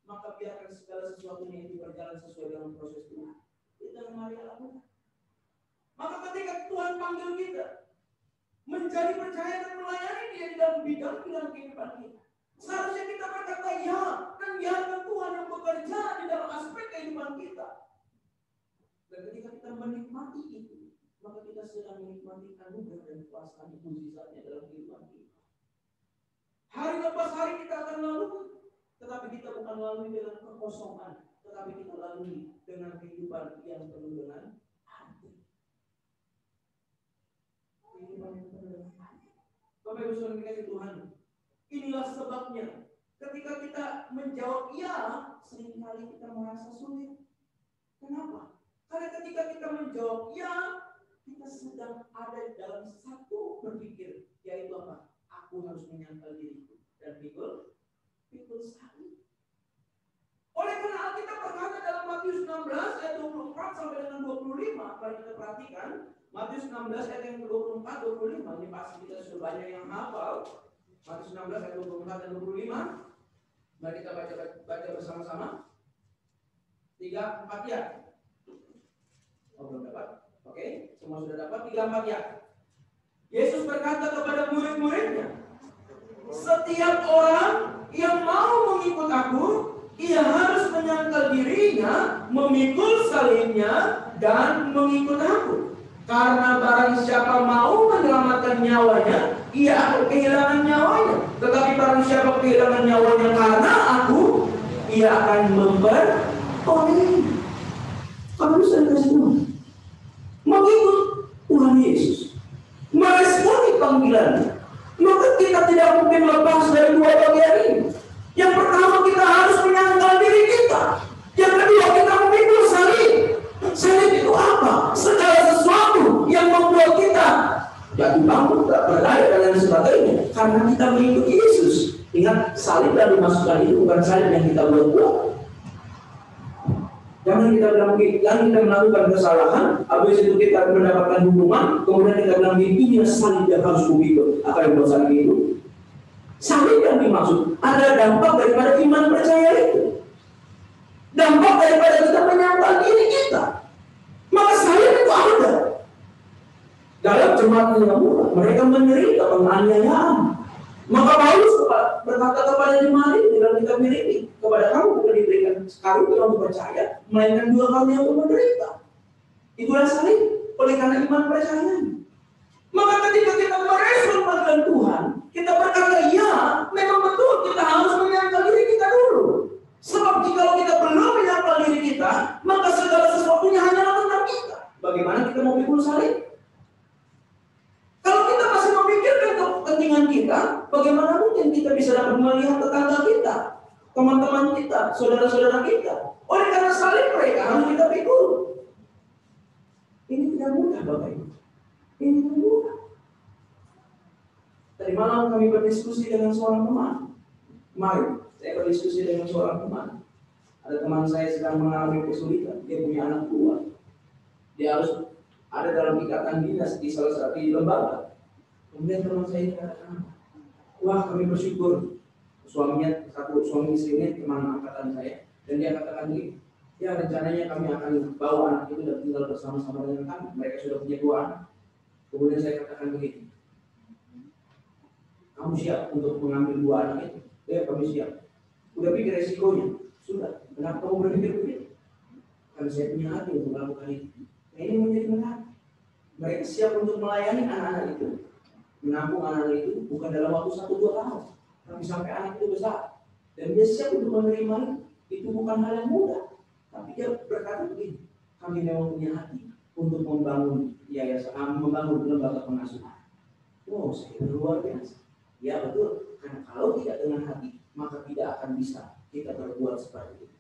maka biarkan segala sesuatunya itu berjalan sesuai dengan proses Tuhan. Itu yang Maria lakukan. Maka ketika Tuhan panggil kita menjadi percaya dan melayani Dia di dalam bidang-bidang kehidupan kita, seharusnya kita berkata ya, dan biarkan Tuhan yang bekerja di dalam aspek kehidupan kita. Dan ketika kita menikmati itu, maka kita sedang menikmati anugerah dan kuasa mujizatnya dalam kehidupan kita. Hari lepas hari kita akan lalui, tetapi kita bukan lalui dengan kekosongan, tetapi kita lalui dengan kehidupan yang penuh dengan hati. Kehidupan yang penuh dengan hati. Bapak Ibu Saudara dikasihi Tuhan, inilah sebabnya ketika kita menjawab iya, seringkali kita merasa sulit. Kenapa? Karena ketika kita menjawab iya, kita sedang ada dalam satu berpikir, yaitu apa? Aku harus menyangkal diriku dan pikul sekali. Oleh karena Alkitab berkata dalam Matius 16 ayat 24 sampai dengan 25, mari kita perhatikan Matius 16 ayat yang 24 25. Ini pasti kita sudah banyak yang hafal. Matius 16 ayat 24 dan 25. Mari kita baca bersama-sama. 3, 4 ya. Oh, belum dapat. Oke, semua sudah dapat. 3, 4 ya. Yesus berkata kepada murid-muridnya, setiap orang yang mau mengikut aku, ia harus menyangkal dirinya, memikul salibnya, dan mengikut aku. Karena barang siapa mau menyelamatkan nyawanya, ia akan kehilangan nyawanya. Tetapi barang siapa kehilangan nyawanya karena aku, ia akan memperoleh. Kamu bisa kasih Tuhan mengikut Tuhan Yesus, meresponi panggilannya. Maka kita tidak mungkin lepas dari dua bagian ini. Yang pertama, kita harus menyangkal diri kita. Yang kedua, kita memikul salib. Salib itu apa? Segala sesuatu yang membuat kita jadi bangun, tak berdaya dan lain sebagainya. Karena kita mengikuti Yesus. Ingat, salib yang dimasukkan itu bukan salib yang kita buat-buat. Jangan kita bilang begitu, jangan kita melakukan kesalahan, habis itu kita mendapatkan hukuman, kemudian kita bilang ini salib yang harus begitu. Apa yang buat salib itu? Salib yang dimaksud ada dampak daripada iman percaya itu, dampak daripada kita menyangkal diri kita. Maka salib itu ada. Dalam jemaat yang murah, mereka menderita penganiayaan. Maka Paulus berkata kepada jemaat ini dalam kitab Filipi, kepada kamu bukan diberikan karunia untuk percaya, melainkan juga karunia untuk menderita. Itulah salib oleh karena iman percaya. Maka ketika kita merespon panggilan Tuhan, kita berkata ya, memang betul kita harus menyangkal diri kita dulu. Sebab jika kita belum menyangkal diri kita, maka segala sesuatunya hanyalah tentang kita. Bagaimana kita mau pikul salib? Kalau kita masih memikirkan kepentingan kita, bagaimana mungkin kita bisa dapat melihat tetangga kita, teman-teman kita, saudara-saudara kita? Oleh karena salib mereka harus kita pikul. Ini tidak mudah, Bapak Ibu. Ini tidak mudah. Tadi malam kami berdiskusi dengan seorang teman. Kemarin saya berdiskusi dengan seorang teman. Ada teman saya sedang mengalami kesulitan. Dia punya anak tua. Dia harus ada dalam ikatan dinas di salah satu lembaga. Kemudian teman saya katakan, wah kami bersyukur. Suaminya, satu suami istrinya teman angkatan saya. Dan dia katakan begini, ya rencananya kami akan bawa anak itu dan tinggal bersama-sama dengan kami. Mereka sudah punya 2 anak. Kemudian saya katakan begini, kamu siap untuk mengambil 2 anak itu? Ya kami siap. Udah pikir resikonya? Sudah. Kenapa kamu berpikir begitu? Karena saya punya hati untuk melakukan itu. Nah, ini menjadi menarik. Mereka siap untuk melayani anak-anak itu, menampung anak-anak itu bukan dalam waktu 1-2 tahun, tapi sampai anak itu besar. Dan dia siap untuk menerima itu. Itu bukan hal yang mudah. Tapi dia berkata begini, kami memang punya hati untuk membangun yayasan, membangun lembaga pengasuhan. Wow, saya luar biasa. Ya betul, karena kalau tidak dengan hati, maka tidak akan bisa kita berbuat seperti itu.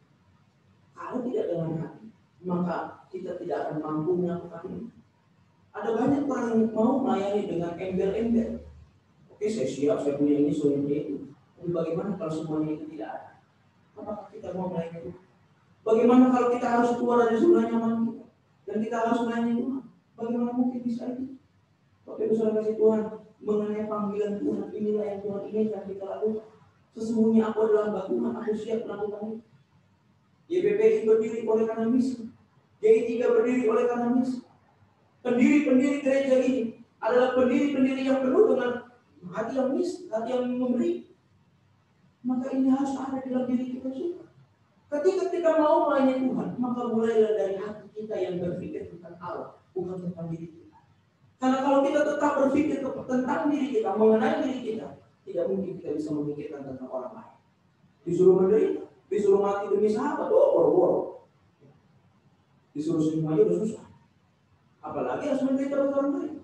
Kalau tidak dengan hati, maka kita tidak akan mampu melakukan ini. Ada banyak orang yang mau melayani dengan embel-embel. Oke, saya siap, saya punya ini, saya punya itu. Tapi bagaimana kalau semuanya itu tidak ada? Apakah kita mau melayani itu? Bagaimana kalau kita harus keluar dari zona nyaman kita? Dan kita harus melayani Tuhan? Bagaimana mungkin bisa itu? Bapak Ibu Saudara kasih Tuhan, mengenai panggilan Tuhan, inilah yang Tuhan inginkan kita lakukan. Sesungguhnya aku adalah hamba Tuhan, aku siap melakukan itu. YPPI berdiri oleh karena misi. J3 berdiri oleh karena misi. Pendiri-pendiri gereja ini adalah pendiri-pendiri yang penuh dengan hati yang misi, hati yang memberi. Maka ini harus ada dalam diri kita juga. Ketika kita mau melayani Tuhan, maka mulailah dari hati kita yang berpikir tentang Allah, bukan tentang diri kita. Karena kalau kita tetap berpikir tentang diri kita, mengenai diri kita, tidak mungkin kita bisa memikirkan tentang orang lain. Disuruh menderita, disuruh mati demi sahabat, boro-boro. Disuruh senyum aja udah susah. Apalagi harus menderita bagi orang lain.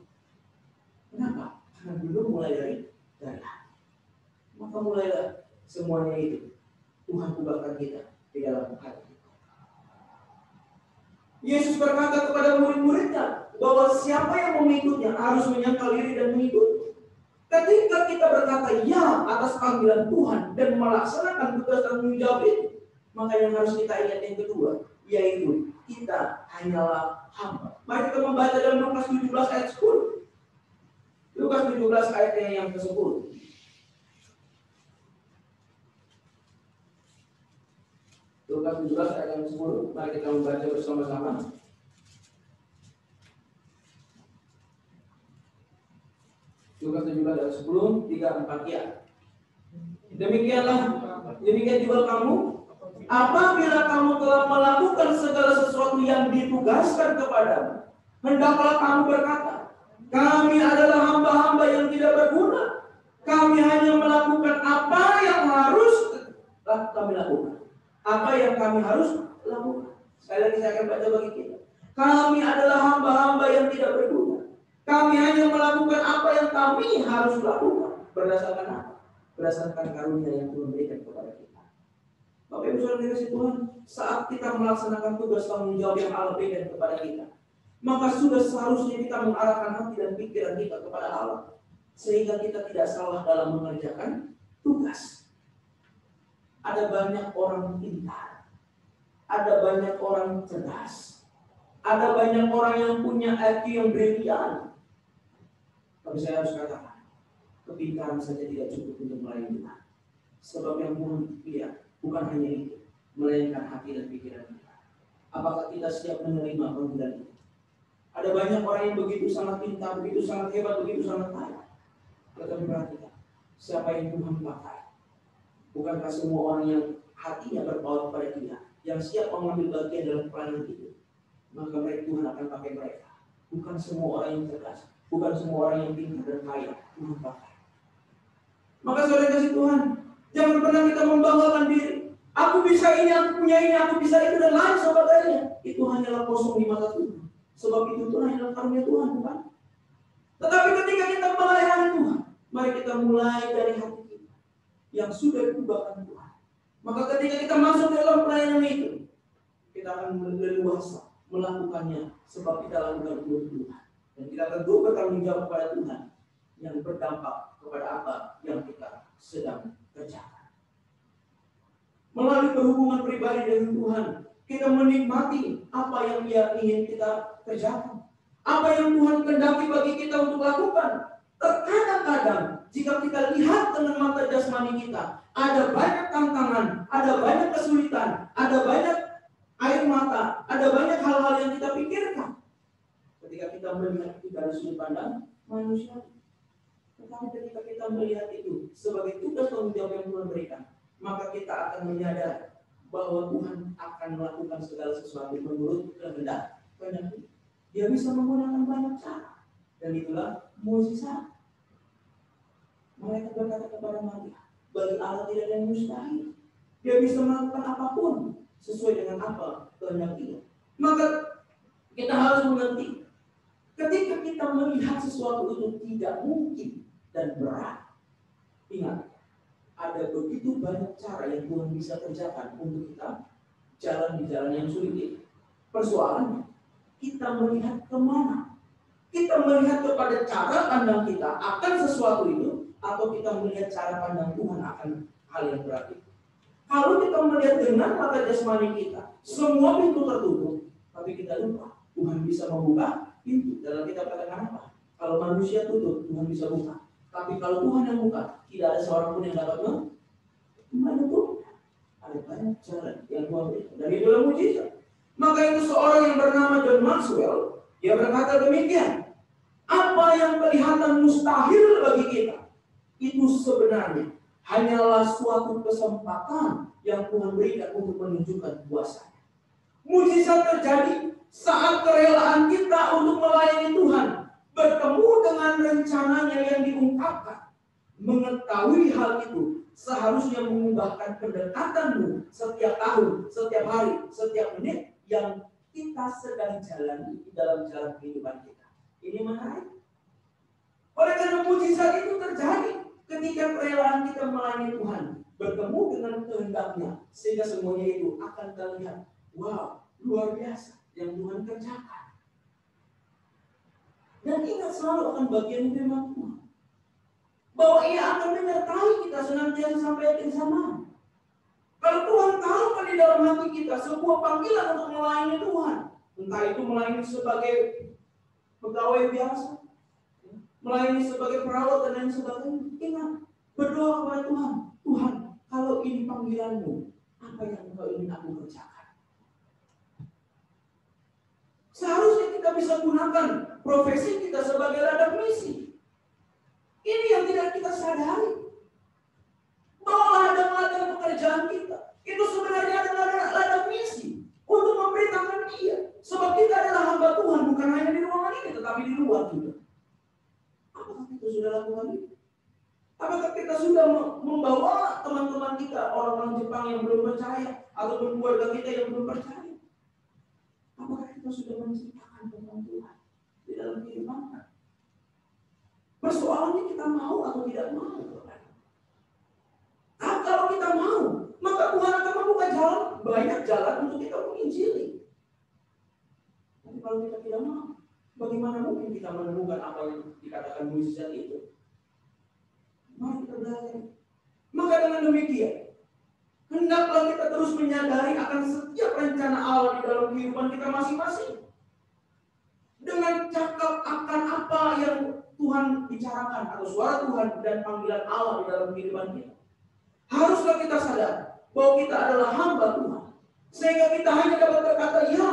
Kenapa? Karena belum mulai dari hati. Maka mulailah semuanya itu. Tuhan ubahkan kita di dalam hati. Yesus berkata kepada murid-muridnya bahwa siapa yang mengikutnya harus menyangkal diri dan mengikuti. Ketika kita berkata ya atas panggilan Tuhan dan melaksanakan tugas tanggung jawab itu, maka yang harus kita ingat yang kedua, yaitu kita hanyalah hamba. Mari kita membaca dalam Lukas 17 ayat 10. Lukas 17 ayatnya yang ke-10. Lukas 17 ayat yang ke-10. Mari kita membaca bersama-sama. Lukas 17 ayat 10, 3-4 ya. Demikian juga kamu, apabila kamu telah melakukan segala sesuatu yang ditugaskan kepadamu, hendaklah kamu berkata, kami adalah hamba-hamba yang tidak berguna. Kami hanya melakukan apa yang harus kami lakukan. Apa yang kami harus lakukan. Sekali lagi saya akan baca bagi kita. Kami adalah hamba-hamba yang tidak berguna. Kami hanya melakukan apa yang kami harus lakukan. Berdasarkan apa? Berdasarkan karunia yang Tuhan berikan kepada kita. Bapak Ibu Saudara dikasih Tuhan, saat kita melaksanakan tugas tanggung jawab yang Allah berikan kepada kita, maka sudah seharusnya kita mengarahkan hati dan pikiran kita kepada Allah, sehingga kita tidak salah dalam mengerjakan tugas. Ada banyak orang pintar, ada banyak orang cerdas. Ada banyak orang yang punya IQ yang brilian. Tapi saya harus katakan, kepintaran saja tidak cukup untuk melayani Tuhan. Sebab yang Tuhan lihat bukan hanya itu, melainkan hati dan pikiran kita. Apakah kita siap menerima panggilan itu? Ada banyak orang yang begitu sangat pintar, begitu sangat hebat, begitu sangat kaya. Tetapi perhatikan, siapa yang Tuhan pakai? Bukankah semua orang yang hatinya berpaut pada Dia, yang siap mengambil bagian dalam pelayanan itu, maka mereka Tuhan akan pakai mereka. Bukan semua orang yang cerdas, bukan semua orang yang pintar dan kaya Tuhan pakai. Maka saudara kasih Tuhan, jangan pernah kita membanggakan diri. Aku bisa ini, aku punya ini, aku bisa itu dan lain sebagainya. Itu hanyalah kosong di mata Tuhan. Sebab itu hanyalah karunia Tuhan, bukan? Tetapi ketika kita melayani Tuhan, mari kita mulai dari hati kita yang sudah diubahkan Tuhan. Maka ketika kita masuk dalam pelayanan itu, kita akan leluasa melakukannya sebab kita lakukan untuk Tuhan. Dan kita tentu bertanggung jawab kepada Tuhan yang berdampak kepada apa yang kita sedang kerjakan. Melalui berhubungan pribadi dengan Tuhan, kita menikmati apa yang Dia ingin kita kerjakan. Apa yang Tuhan kehendaki bagi kita untuk lakukan. Terkadang-kadang jika kita lihat dengan mata jasmani kita, ada banyak tantangan, ada banyak kesulitan, ada banyak air mata, ada banyak hal-hal yang kita pikirkan. Ketika kita melihat itu dari sudut pandang manusia, tetapi ketika kita melihat itu sebagai tugas tanggung jawab yang Tuhan berikan, maka kita akan menyadari bahwa Tuhan akan melakukan segala sesuatu menurut kehendak. Dia bisa menggunakan banyak cara, dan itulah mukjizat. Mereka berkata kepada Maria, bagi Allah tidak ada yang mustahil. Dia bisa melakukan apapun sesuai dengan apa kehendak Dia. Maka kita harus mengerti, ketika kita melihat sesuatu itu tidak mungkin dan berat, ingat, ada begitu banyak cara yang Tuhan bisa kerjakan untuk kita jalan di jalan yang sulit ini. Persoalannya, kita melihat kemana? Kita melihat kepada cara pandang kita akan sesuatu itu, atau kita melihat cara pandang Tuhan akan hal yang berat itu. Kalau kita melihat dengan mata jasmani kita, semua pintu tertutup, tapi kita lupa Tuhan bisa membuka pintu. Dalam kitab katakan apa? Kalau manusia tutup, Tuhan bisa buka. Tapi kalau Tuhan yang buka, tidak ada seorang pun yang dapat menutup. Ada banyak jalan yang Tuhan berikan. Dan itulah mujizat. Maka itu seorang yang bernama John Maxwell, dia berkata demikian. Apa yang kelihatan mustahil bagi kita, itu sebenarnya hanyalah suatu kesempatan yang Tuhan berikan untuk menunjukkan kuasa-Nya. Mujizat terjadi saat kerelaan kita untuk melayani Tuhan bertemu dengan rencananya yang diungkapkan. Mengetahui hal itu seharusnya mengubahkan pendekatanmu setiap tahun, setiap hari, setiap menit yang kita sedang jalani di dalam jalan kehidupan kita. Ini menarik. Oleh karena mujizat itu terjadi ketika kerelaan kita melayani Tuhan bertemu dengan kehendak-Nya, sehingga semuanya itu akan terlihat, wow, luar biasa yang Tuhan kerjakan. Dan ingat selalu akan bagian firman Tuhan, bahwa Ia akan menyertai kita senantiasa sampai akhir zaman. Kalau Tuhan taruhkan di dalam hati kita sebuah panggilan untuk melayani Tuhan, entah itu melayani sebagai pegawai biasa, melayani sebagai perawat dan lain sebagainya, ingat, berdoa kepada Tuhan, Tuhan, kalau ini panggilan-Mu, apa yang Engkau ingin aku kerjakan? Seharusnya kita bisa gunakan profesi kita sebagai ladang misi. Ini yang tidak kita sadari. Bahwa ladang-ladang pekerjaan kita itu sebenarnya adalah ladang misi untuk memberitakan Dia. Sebab kita adalah hamba Tuhan bukan hanya di ruangan ini, tetapi di luar juga. Apakah kita sudah lakukan itu? Apakah kita sudah membawa teman-teman kita, orang-orang Jepang yang belum percaya, ataupun keluarga kita yang belum percaya? Apakah kita sudah menceritakan tentang Tuhan di dalam kehidupan kita? Persoalannya kita mau atau tidak mau. Nah, kalau kita mau, maka Tuhan akan membuka jalan, banyak jalan untuk kita menginjili. Tapi kalau kita tidak mau, bagaimana mungkin kita menemukan apa yang dikatakan mujizat itu? Mari kita belajar. Maka dengan demikian, Hendaklah kita terus menyadari akan setiap rencana Allah di dalam kehidupan kita masing-masing. Dengan cakap akan apa yang Tuhan bicarakan atau suara Tuhan dan panggilan Allah di dalam kehidupan kita. Haruslah kita sadar bahwa kita adalah hamba Tuhan. Sehingga kita hanya dapat berkata ya.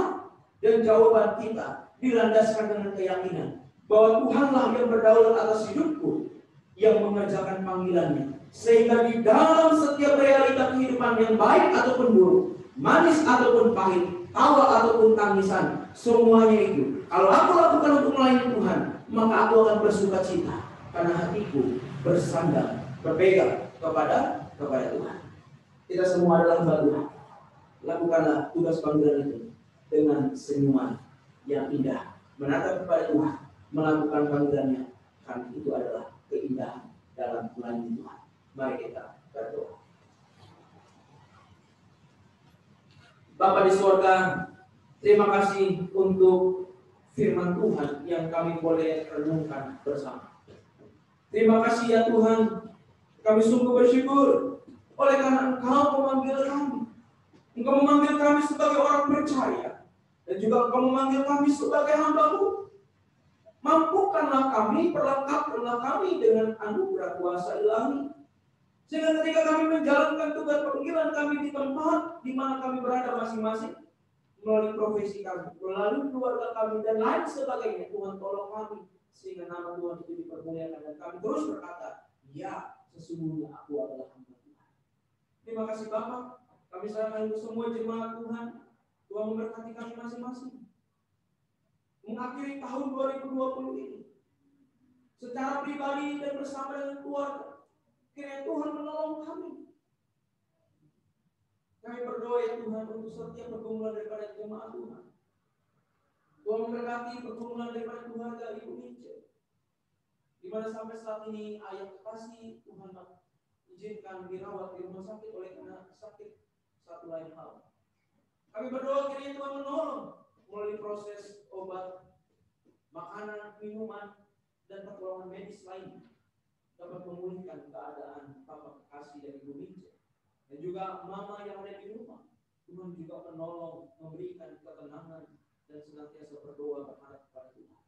Dan jawaban kita dilandaskan dengan keyakinan bahwa Tuhanlah yang berdaulat atas hidupku, yang mengerjakan panggilannya. Sehingga di dalam setiap realita kehidupan yang baik ataupun buruk, manis ataupun pahit, tawa ataupun tangisan, semuanya itu, kalau aku lakukan untuk melayani Tuhan, maka aku akan bersuka cita karena hatiku bersandar, berpegang kepada Tuhan. Kita semua adalah hamba Tuhan. Lakukanlah tugas panggilan itu dengan senyuman yang indah, menatap kepada Tuhan, melakukan panggilannya, karena itu adalah keindahan dalam melayani Tuhan. Mari kita berdoa. Bapa di surga, terima kasih untuk firman Tuhan yang kami boleh renungkan bersama. Terima kasih ya Tuhan, kami sungguh bersyukur oleh karena Engkau memanggil kami. Engkau memanggil kami sebagai orang percaya, dan juga Engkau memanggil kami sebagai hamba-Mu. Mampukanlah kami, perlengkapkanlah kami dengan anugerah kuasa ilahi, sehingga ketika kami menjalankan tugas panggilan kami di tempat di mana kami berada masing-masing, melalui profesi kami, melalui keluarga kami, dan lain sebagainya, Tuhan tolong kami, sehingga nama Tuhan itu dipermuliakan, dan kami terus berkata, ya, sesungguhnya aku adalah hamba Tuhan. Terima kasih Bapak. Kami serahkan untuk semua jemaat Tuhan. Tuhan memberkati kami masing-masing. Mengakhiri tahun 2020 ini, secara pribadi dan bersama dengan keluarga, kiranya Tuhan menolong kami. Kami berdoa ya Tuhan untuk setiap pergumulan daripada jemaat Tuhan. Tuhan memberkati pergumulan daripada keluarga Ibu Mince, di mana sampai saat ini ayah kekasih Tuhan izinkan dirawat di rumah sakit oleh karena sakit satu lain hal. Kami berdoa kiranya Tuhan menolong melalui proses obat, makanan, minuman, dan pertolongan medis lainnya dapat memulihkan keadaan Bapak kekasih dan Ibu Mince, dan juga mama yang ada di rumah. Tuhan juga menolong, memberikan ketenangan, dan senantiasa berdoa berharap kepada Tuhan.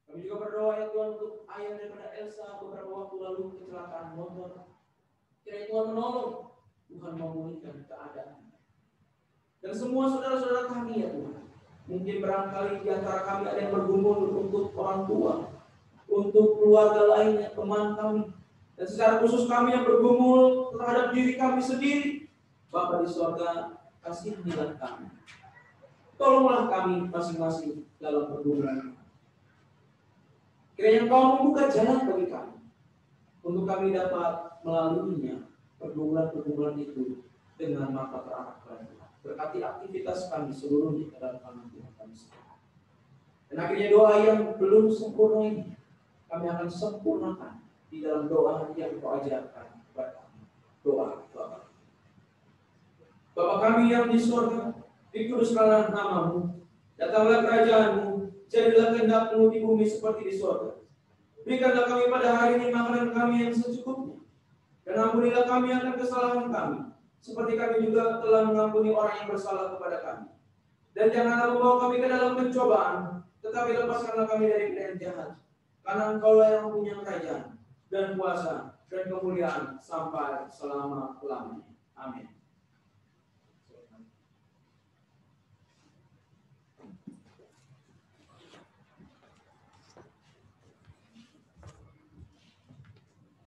Kami juga berdoa ya Tuhan untuk ayah daripada Elsa beberapa waktu lalu kecelakaan motor. Kiranya Tuhan menolong, Tuhan memulihkan keadaan. Dan semua saudara-saudara kami ya Tuhan, mungkin barangkali di antara kami ada yang bergumul untuk orang tua, untuk keluarga lainnya, teman kami, dan secara khusus kami yang bergumul terhadap diri kami sendiri. Bapa di surga, kasihanilah kami. Tolonglah kami masing-masing dalam pergumulan. Kiranya Engkau membuka jalan bagi kami, untuk kami dapat melaluinya pergumulan-pergumulan itu dengan mata terarah kepada Tuhan. Berkati aktivitas kami seluruhnya ke dalam tangan Tuhan kami sekarang. Dan akhirnya doa yang belum sempurna ini kami akan sempurnakan di dalam doa yang Kau ajarkan kepada kami. Doa Bapa. Bapa kami yang di surga, dikuduskanlah nama-Mu, datanglah kerajaan-Mu, jadilah kehendak-Mu di bumi seperti di surga. Berikanlah kami pada hari ini makanan kami yang secukupnya, dan ampunilah kami akan kesalahan kami, seperti kami juga telah mengampuni orang yang bersalah kepada kami. Dan janganlah membawa kami ke dalam pencobaan, tetapi lepaskanlah kami dari yang jahat. Karena Engkaulah yang mempunyai kerajaan dan kuasa dan kemuliaan sampai selama-lamanya. Amin.